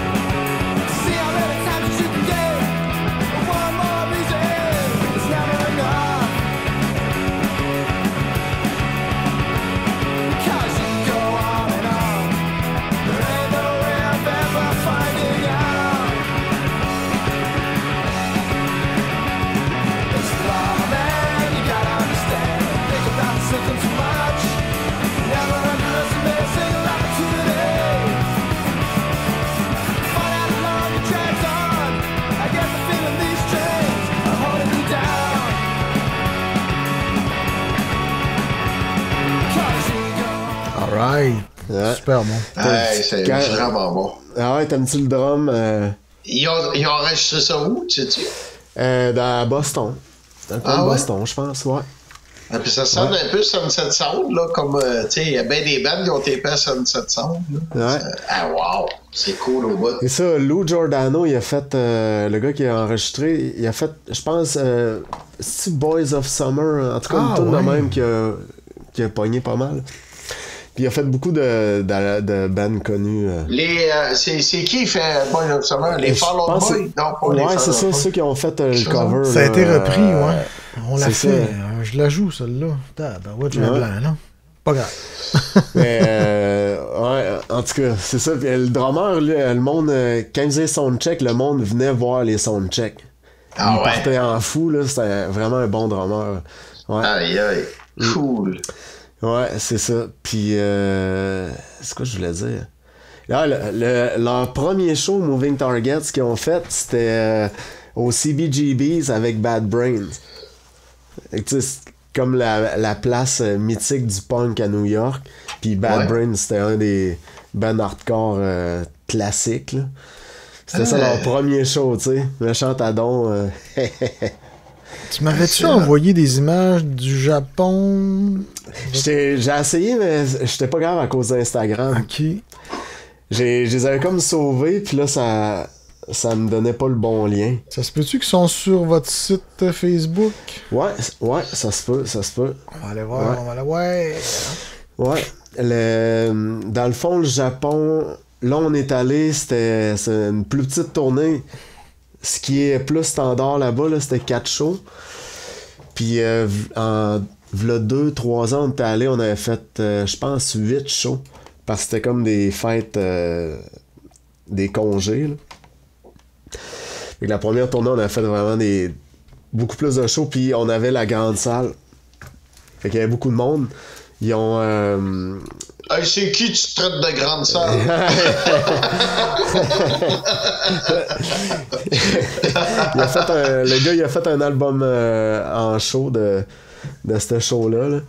Right. Ouais. Super bon. Hey, c'est vraiment bon. Ah ouais, t'aimes-tu le drum? Ils ont enregistré ça où, tu sais-tu? Dans Boston. Dans le coin de Boston, je pense, ouais. Ah, puis ça sonne un peu Sunset Sound, là, comme, tu sais, il y a bien des bandes qui ont tapé à Sunset Sound, là. Ouais. Wow! C'est cool au bout. Et ça, Lou Giordano, il a fait, le gars qui a enregistré, il a fait, je pense, c'est Boys of Summer, en tout cas, une tune de même qui a pogné pas mal. Puis il a fait beaucoup de bands connus. C'est qui qui fait Boys of Summer? Les Fall Out Boy? Non, pas les Fall Out Boy. Ouais, c'est ça, ceux qui ont fait le cover. Ça a été repris, ouais. On l'a c'est fait. Je la joue, celle-là. Ben ouais, j'ai un blanc, non? Pas grave. Mais, ouais, en tout cas, c'est ça. Puis, le drummer, le monde, quand il faisait soundcheck, le monde venait voir les soundchecks. Il partait en fou, là. C'était vraiment un bon drummer. Ouais. Aïe, aïe. Cool. Ouais, c'est ça. Puis, c'est quoi je voulais dire? Là, leur premier show, Moving Targets, qu'ils ont fait, c'était au CBGB's avec Bad Brains. Tu sais, comme la place mythique du punk à New York. Puis Bad Brains, c'était un des bands hardcore classiques, là. C'était ça leur premier show, tu sais. Le chantadon. Tu m'avais-tu envoyé des images du Japon? J'ai essayé, mais j'étais pas grave à cause d'Instagram. Ok. Je les avais comme sauvés, puis là, ça me donnait pas le bon lien. Ça se peut-tu qu'ils sont sur votre site Facebook? Ouais, ça se peut. On va aller voir, on va aller voir. Ouais. Dans le fond, le Japon, là, on est allé, c'est une plus petite tournée. Ce qui est plus standard là-bas, là, c'était 4 shows. Puis, v'là 2-3 ans, on était allé, on avait fait, je pense, 8 shows. Parce que c'était comme des fêtes, des congés, là. Et la première tournée, on a fait vraiment beaucoup plus de shows, puis on avait la grande salle. Fait qu'il y avait beaucoup de monde. Ils ont... Hey, c'est qui tu traites de grande salle? Le gars, il a fait un album en show de ce show-là. Là.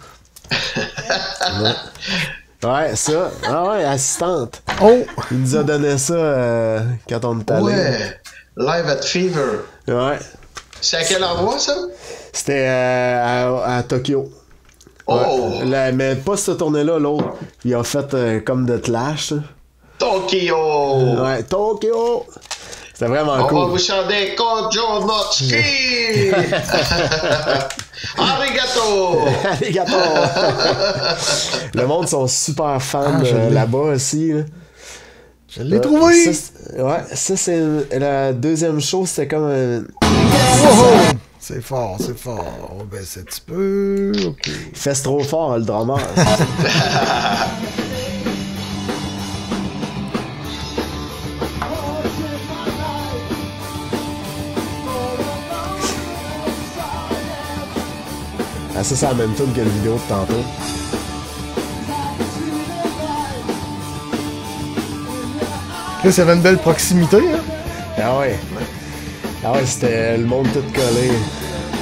Ouais, ça. Ah ouais, assistante. Oh! Il nous a donné ça quand on est allé. Ouais. Live at Fever. Ouais. C'est à quel endroit, ça? C'était à Tokyo. Oh! Ouais. Mais pas cette tournée-là, l'autre. Il a fait comme de Clash. Tokyo! Ouais, Tokyo! C'était vraiment cool. On va vous chanter Kojo Notsuki! Arigato! Arigato! Le monde sont super fans là-bas aussi. Là. Je l'ai trouvé! Ça c'est la deuxième chose, c'était comme un... C'est fort, c'est fort. On baisse un petit peu. Ok. Il fait trop fort, le drummer. Ah, ça, c'est la même tune que la vidéo de tantôt. Là, ça avait une belle proximité, hein? Ah ouais. Ah ouais, c'était le monde tout collé.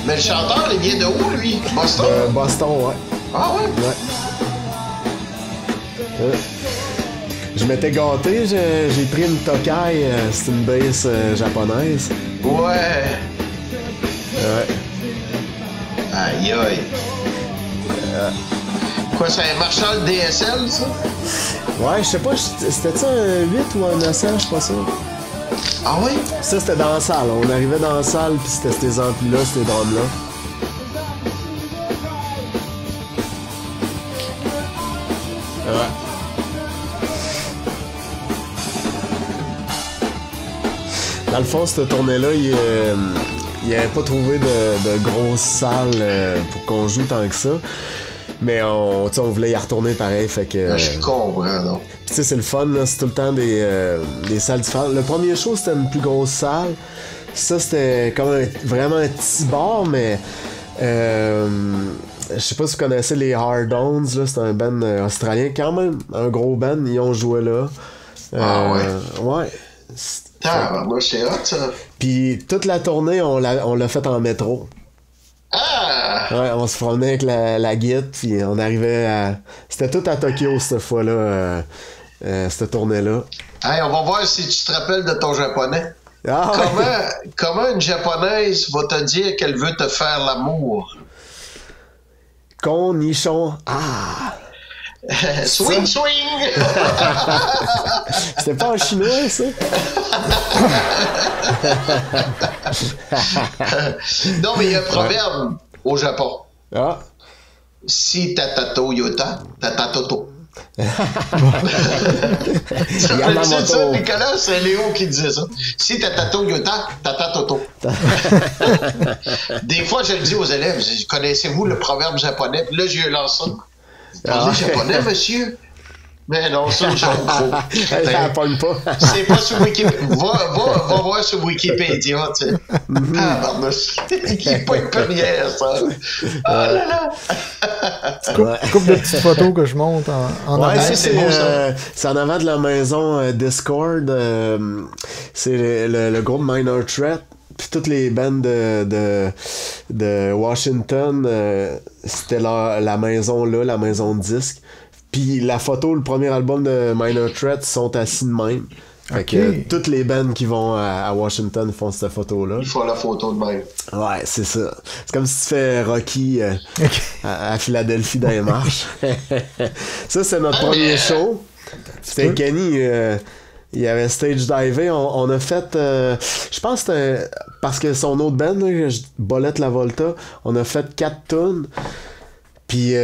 Mais le chanteur, il vient de où, lui? Boston? Boston, ouais. Ah ouais? Ouais. Je m'étais gâté, j'ai pris une Tokai, c'est une bass japonaise. Ouais. Ouais. Aïe aïe. Quoi, c'est un Marshall DSL, ça? Ouais, je sais pas, c'était-tu un 8 ou un 900, je suis pas sûr. Ah oui? Ça, c'était dans la salle. On arrivait dans la salle, puis c'était ces amplis-là, ces drums-là. Ouais. Dans le fond, cette tournée-là, il avait pas trouvé de grosse salle pour qu'on joue tant que ça. Mais on voulait y retourner pareil, fait que... Je comprends, non? Pis tu sais, c'est le fun, là, c'est tout le temps des salles différentes. Le premier show, c'était une plus grosse salle. Ça, c'était comme vraiment un petit bar, mais... je sais pas si vous connaissez les Hard-Ons, là, c'est un band australien, quand même, un gros band, ils ont joué là. Ah ouais? Ouais. Moi, c'est hot, ça. Puis toute la tournée, on l'a fait en métro. Ah! Ouais, on se promenait avec la guide, puis on arrivait à... C'était tout à Tokyo, cette fois-là, cette tournée-là. Hey, on va voir si tu te rappelles de ton japonais. Ah, ouais. Comment une japonaise va te dire qu'elle veut te faire l'amour? Nichon. Ah! Swing, swing! C'était pas en chinois, ça? Non, mais il y a un proverbe au Japon. Ah! Si tatato yota, tatatoto. Ça Yamamoto. ça, Nicolas, c'est Léo qui disait ça. Si tatato yota, tatatoto. Des fois, je le dis aux élèves, connaissez-vous le proverbe japonais? Puis là, je lui lance ça. Parlez japonais, monsieur? Mais non, ça, je Elle pogne pas. C'est pas sur Wikipédia. Va voir sur Wikipédia, tu sais. Ah, barnouche. Il n'est pas une première, ça. Ah là là. Couple de petites photos que je monte en Ouais, arrière. ça, c'est beau, ça. c'est en avant de la maison Discord. C'est le groupe Minor Threat. Puis toutes les bandes de Washington, c'était la maison là, la maison de disques. Puis la photo, le premier album de Minor Threat sont assis de même. Fait que toutes les bands qui vont à Washington font cette photo-là. Il faut la photo de même. Ouais, c'est ça. C'est comme si tu fais Rocky à Philadelphie dans les marches. Ça, c'est notre premier show. C'était Kenny. Il y avait Stage Diver. On a fait... je pense que c'était... Parce que son autre band, là, Bolette La Volta, on a fait 4 tunes. Puis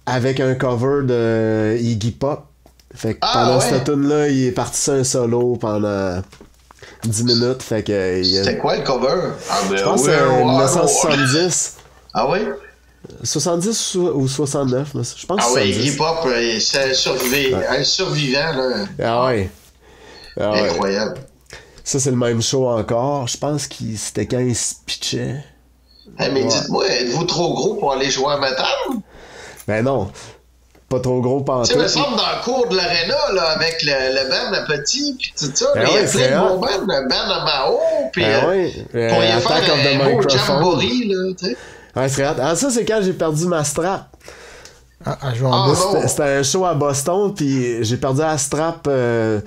avec un cover de Iggy Pop. Fait que pendant cette tune-là, il est parti sur un solo pendant 10 minutes. Fait que... C'était quoi le cover? Je pense que c'est 1970. Ah oui? 70 ou 69, je pense. Ah oui, 70. Iggy Pop, c'est un survivant, là. Ah ouais. Incroyable. Ça, c'est le même show encore. Je pense que c'était quand il se pitchait. Hey, mais dites-moi, êtes-vous trop gros pour aller jouer à métal? Ben non. Pas trop gros pantoute. Tu sais, il me semble dans le cours de l'aréna, là, avec le band à petit, puis tout ça, il y a c'est plein de bons bands, le band à Mao, puis pour y Attack of the faire un beau Microphone. jamboree, là, tu sais. Ouais, c'est vrai. Ah, ça, c'est quand j'ai perdu ma strap. C'était un show à Boston, puis j'ai perdu la strap 2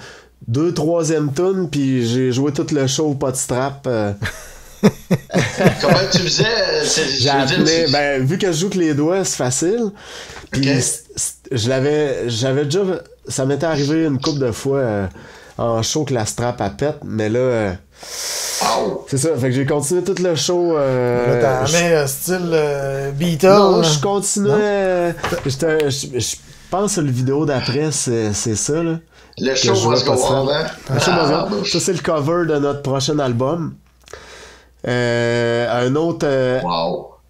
3e tune, puis j'ai joué tout le show pas de strap. Comment tu faisais? J'ai appelé, vu que je joue que les doigts, c'est facile. Puis j'avais déjà... Ça m'était arrivé une couple de fois en show que la strap à pète, mais là... c'est ça, fait que j'ai continué tout le show. Là, t'as mis style Beatles. Non, je continuais. Je pense que le vidéo d'après, c'est ça, là. Le show must go on, hein? Ça, c'est le cover de notre prochain album. Un autre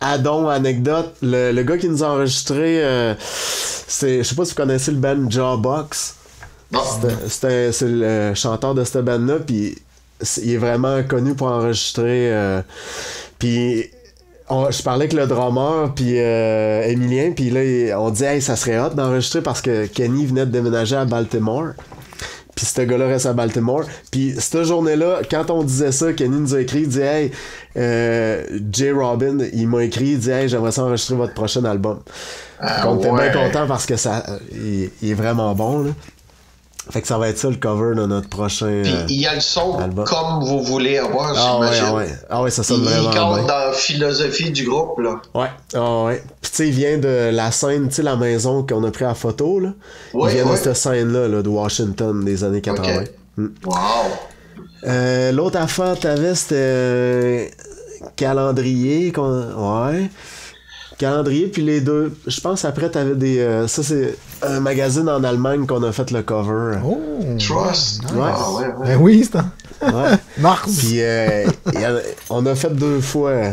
add-on, anecdote. Le gars qui nous a enregistré, je sais pas si vous connaissez le band Jawbox. Non. C'est le chanteur de cette band-là, puis il est vraiment connu pour enregistrer. Puis je parlais avec le drummer, puis Emilien, puis là, on dit hey, ça serait hot d'enregistrer parce que Kenny venait de déménager à Baltimore. Puis ce gars-là reste à Baltimore. Puis cette journée-là, quand on disait ça, Kenny nous a écrit, il dit hey, J. Robin, il m'a écrit, il dit hey, j'aimerais ça enregistrer votre prochain album. On était bien content parce que il est vraiment bon, là. Fait que ça va être ça le cover de notre prochain Puis il y a le son album. Comme vous voulez avoir, j'imagine. Ah ouais, ça sonne vraiment Il bien. compte dans la philosophie du groupe, là. Ouais. Puis tu sais, il vient de la scène, tu sais, la maison qu'on a pris à photo, là. Il vient de cette scène-là, là, de Washington, des années 80. Okay. Wow! L'autre affaire que t'avais, c'était calendrier. Calendrier, puis les deux. Je pense après, t'avais des. Ça, c'est un magazine en Allemagne qu'on a fait le cover. Oh! Trust! Ouais. Ouais. Ben oui, c'est Mars! Puis on a fait 2 fois.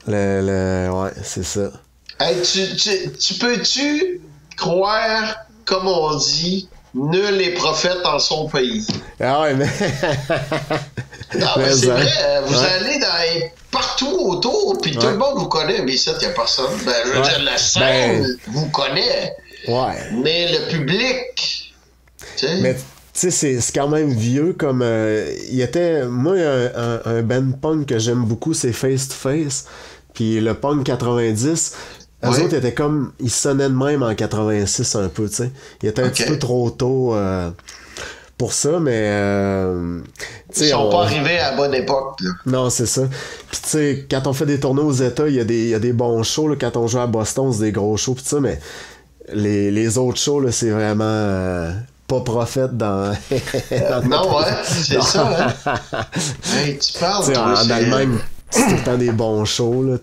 Ouais, c'est ça. Hey, tu peux-tu croire, comme on dit, nul est prophète en son pays? Ah ouais, mais. Non, mais c'est vrai, vous allez partout autour, puis tout le monde vous connaît, mais ça, il n'y a personne. Ben, je veux dire, la scène vous connaît. Ouais. Mais le public, tu sais. Mais tu sais, c'est quand même vieux comme. Moi, un band punk que j'aime beaucoup, c'est Face to Face. Puis le punk 90. Eux autres étaient comme. Ils sonnaient de même en 86 un peu, tu sais. Ils étaient un petit peu trop tôt pour ça, mais... Ils sont pas arrivés à la bonne époque. Là. Non, c'est ça. Puis tu sais, quand on fait des tournées aux États, il y a des bons shows. Là. Quand on joue à Boston, c'est des gros shows. Puis ça, mais les autres shows, là, c'est vraiment pas prophète dans... Non, ouais, c'est ça. Hein? Hey, tu parles, toi, en Allemagne, c'est tout le temps des bons shows. Là,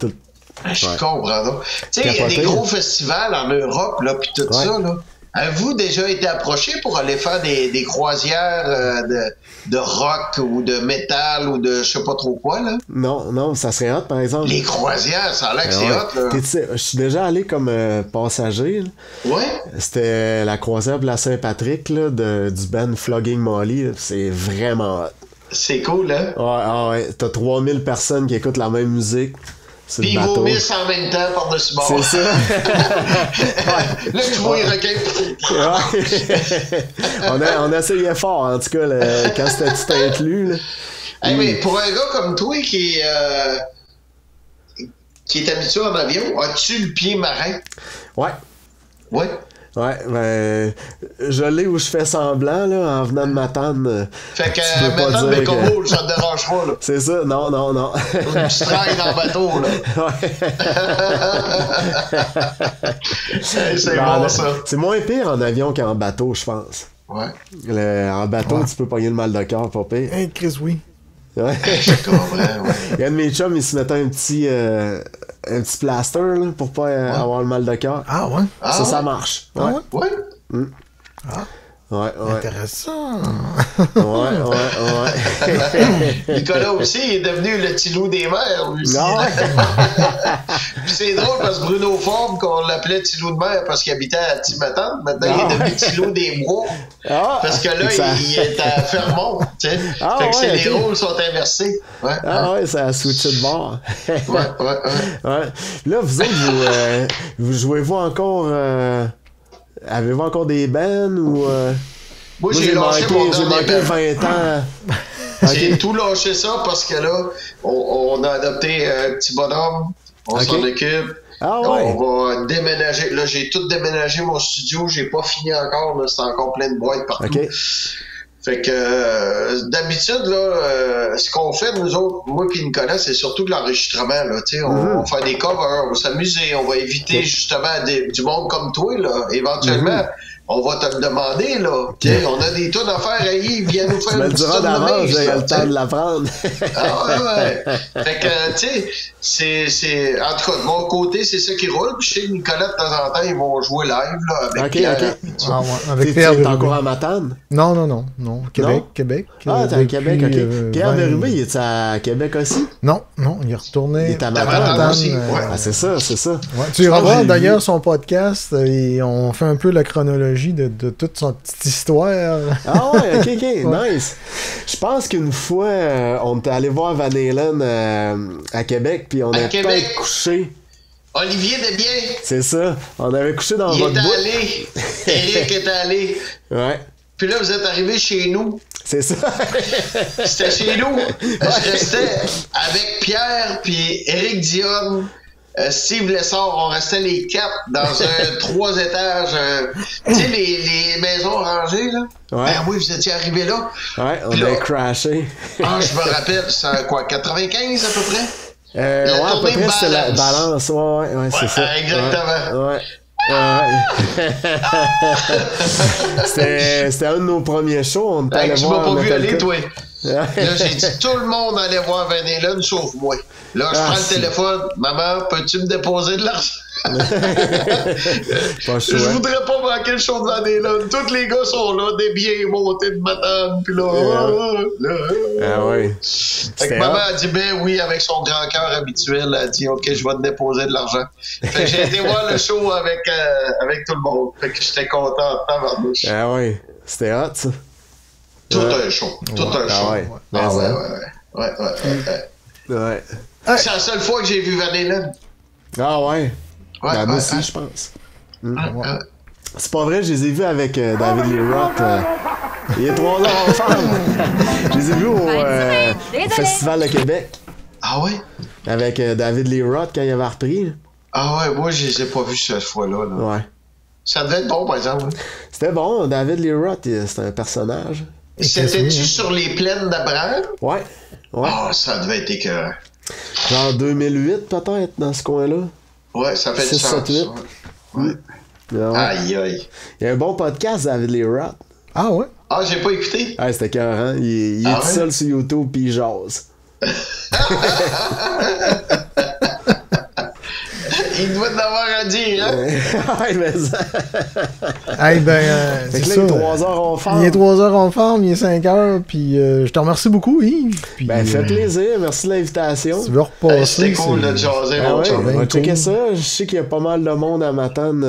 Je comprends. Tu sais, il y a des gros festivals en Europe, là, puis tout ça, là. Avez-vous déjà été approché pour aller faire des croisières de rock ou de métal ou de je sais pas trop quoi, là? Non, ça serait hot, par exemple. Les croisières, ça a l'air que c'est hot, là. Je suis déjà allé comme passager. Là. Ouais? C'était la croisière de la Saint-Patrick, là, du band Flogging Molly. Là. C'est vraiment hot. C'est cool, hein? Ouais. T'as 3000 personnes qui écoutent la même musique. Puis ils vomissent en même temps par-dessus bord. C'est ça. Là, tu vois, ils recueillent. On essayait fort, en tout cas, quand c'était tout inclus. Là. Hey, mais pour un gars comme toi qui est habitué en avion, as-tu le pied marin? Ouais. Ouais. Ouais, ben, je l'ai où je fais semblant, là, en venant de m'attendre. Fait que, maintenant, mais comme vous, ça te dérange pas, là. C'est ça, non. Tu travailles dans le bateau, là. Ouais. C'est bon, ça. C'est moins pire en avion qu'en bateau, je pense. Ouais. En bateau, tu peux pogner le mal de cœur, pas pire. Hey, Chris, oui. Ouais. Je comprends, ouais. Il y a un de mes chums, il se mettait un petit plaster là, pour pas avoir le mal de cœur. Ah ouais? Ça marche. Ouais. Ouais? Ouais. Ouais. Intéressant. Nicolas aussi, il est devenu le petit loup des mers, lui aussi. Non. Puis c'est drôle parce que Bruno Forme, qu'on l'appelait petit loup de mer parce qu'il habitait à Timatane, maintenant il est devenu petit loup des bois. Parce que là, il est à Fermont, tu sais. Fait que les rôles sont inversés. Ouais, ça a switché de bord. Ouais. Là, vous autres, vous jouez-vous encore... Avez-vous encore des bands ou... Moi, j'ai lâché mon j'ai manqué 20 ans. J'ai tout lâché ça parce que là, on a adopté un petit bonhomme, on s'en occupe. On va déménager. Là, j'ai tout déménagé mon studio, j'ai pas fini encore, là, c'est encore plein de boîtes partout. Fait que d'habitude, là, ce qu'on fait, nous autres, moi et Nicolas, c'est surtout de l'enregistrement. Là, on va faire des covers, on va s'amuser, on va éviter justement du monde comme toi. Là. Éventuellement, on va te le demander. Là. On a des tunes à faire, Yves, viens nous faire une petite tune d'avance, j'ai le temps de l'apprendre. Ouais. Fait que, tu sais, c'est. En tout cas, de mon côté, c'est ça qui roule. Puis je sais que Nicolas, de temps en temps, ils vont jouer live là, avec Pierre. Avec Pierre. T'es encore à Matane? Non. Québec. Ah, t'es à Québec, ok. Pierre Bérubé, il est à Québec aussi? Non, il est retourné. Il est à Matane aussi. Ah, c'est ça. Ouais. Tu iras voir d'ailleurs son podcast, et on fait un peu la chronologie de toute son petite histoire. Ah ouais, ok, nice. Je pense qu'une fois, on était allé voir Van Halen à Québec, puis on a peut-être couché. Olivier Desbiens. C'est ça. On avait couché dans votre bout. Allé. Eric est allé. Ouais. Puis là, vous êtes arrivés chez nous. C'est ça. C'était chez nous. Je restais avec Pierre, puis Éric Dionne, Steve Lessard. On restait les 4 dans un 3 étages. Tu sais, les maisons rangées, là? Ouais. Ben oui, vous étiez arrivés là. Ouais, on a crashé. Je me rappelle, c'est quoi, 95 à peu près? À peu près, c'était la balance. Ouais, c'est ça. Exactement. Ouais. C'était un de nos premiers shows. On était allé voir. Tu m'as pas vu aller, toi. Là, j'ai dit tout le monde allait voir Van Halen sauf moi. Là, je prends le téléphone. Maman, peux-tu me déposer de l'argent? Je voudrais pas manquer le show de Van Halen. Tous les gars sont là, des biens montés de Matane. Puis là, ah ouais. Fait que maman a dit ben oui, avec son grand cœur habituel, elle a dit ok, je vais te déposer de l'argent. Fait que j'ai été voir le show avec tout le monde. Fait que j'étais content de tabarnouche. Ah ouais, c'était hot ça. Tout un show. Ouais. C'est la seule fois que j'ai vu Van Halen. Ah ouais. Moi aussi, je pense. C'est pas vrai, je les ai vus avec David Lee Roth. Il est 3 ans ensemble. Je les ai vus au Festival de Québec. Ah ouais? Avec David Lee Roth quand il avait repris. Ah ouais, moi je les ai pas vus cette fois-là. Là. Ouais. Ça devait être bon, par exemple. C'était bon, David Lee Roth, c'est un personnage. C'était-tu sur les plaines d'Abraham? Ouais. Ah, ça devait être écœurant. Genre 2008, peut-être, dans ce coin-là. Ouais, ça fait 6, du sens. 7, 8. Ouais. Ouais. Aïe, aïe. Il y a un bon podcast, David Lee Roth. Ah ouais? Ah, j'ai pas écouté. Ah, c'était écœurant. Il est tout seul sur YouTube, puis il jase. Il doit en avoir à dire, hein? Ouais, mais ça... Hey, ben, Fait c'est que là, ça. il est 3 heures en forme. Il est 3 heures en forme, il est 5 heures, puis je te remercie beaucoup, Yves. Puis, Ben, fait plaisir. Merci de l'invitation. Tu veux repasser. C'était cool de jaser, Ah mon ouais, chum. on va cool. checker ça. Je sais qu'il y a pas mal de monde à m'attendre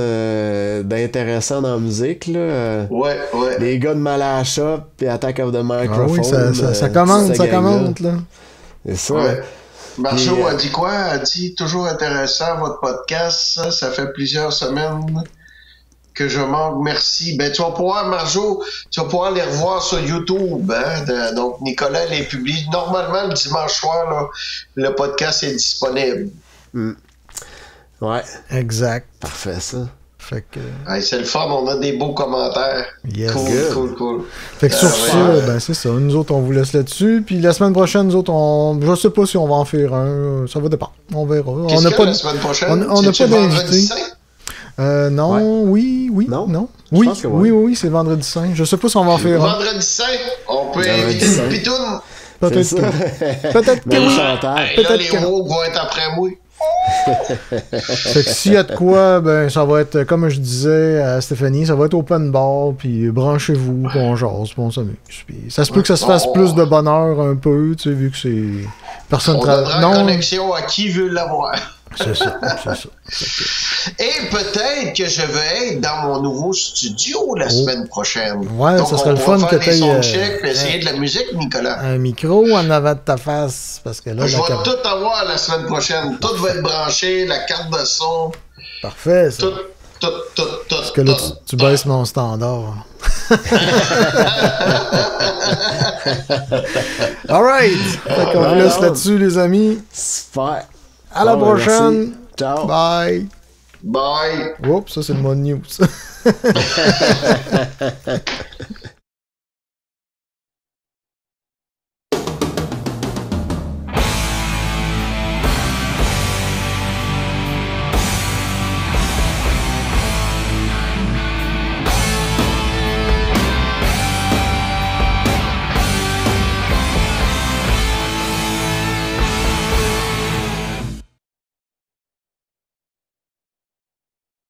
d'intéressant dans la musique. Là. Ouais. Les gars de Malachop puis Attack of the Ah Microphone. oui, ça commente, cette ça gang-là. commente, là. C'est ça. Ouais. Marceau Puis, a dit quoi? A dit toujours intéressant votre podcast. Ça fait plusieurs semaines que je manque. Merci. Ben, tu vas pouvoir, Marjo, tu vas pouvoir les revoir sur YouTube. Hein? Donc, Nicolas les publie. Normalement, le dimanche soir, là, le podcast est disponible. Ouais. Exact. Parfait, ça. Fait que. Hey, c'est le fun, on a des beaux commentaires. Yes. Cool. Fait que sur ça, ouais. ben c'est ça. Nous autres, on vous laisse là-dessus. Puis la semaine prochaine, nous autres, je sais pas si on va en faire un. Ça va dépendre. On verra. Qu'est-ce On n'a que pas la semaine prochaine? on n'a C'est-tu pas vendredi d'invité. saint? Non, oui. Non? Je Oui, pense que ouais. oui, c'est vendredi saint. Je sais pas si on va en faire un. Vendredi saint, on peut Vendredi inviter saint. une pitoune. Peut-être C'est que, ça. peut-être que Même oui. chanteur. Et là, Peut-être les que- Rogues vont être après moi. Fait que s'il y a de quoi, ben ça va être, comme je disais à Stéphanie, ça va être open bar, puis branchez-vous, puis on jase, puis on s'amuse. Puis ça se peut que ça se fasse plus de bonheur un peu, tu sais, vu que c'est... Personne On donnera non, connexion à qui veut l'avoir. c'est ça. Et peut-être que je vais être dans mon nouveau studio la semaine prochaine. Ouais, donc ça serait on le pourra fun faire que des t'aies, soundchecks et essayer de la musique, Nicolas. Un micro en avant de ta face, parce que là, Je la vais cam- tout avoir la semaine prochaine. Tout va être branché, la carte de son, Parfait, ça. tout. Parce que là, tu baisses mon standard. Alright! Fait qu'on vous laisse là-dessus, les amis. Super. À la Bon, prochaine. merci. Ciao. Bye. Bye. Oups, ça c'est le mode news.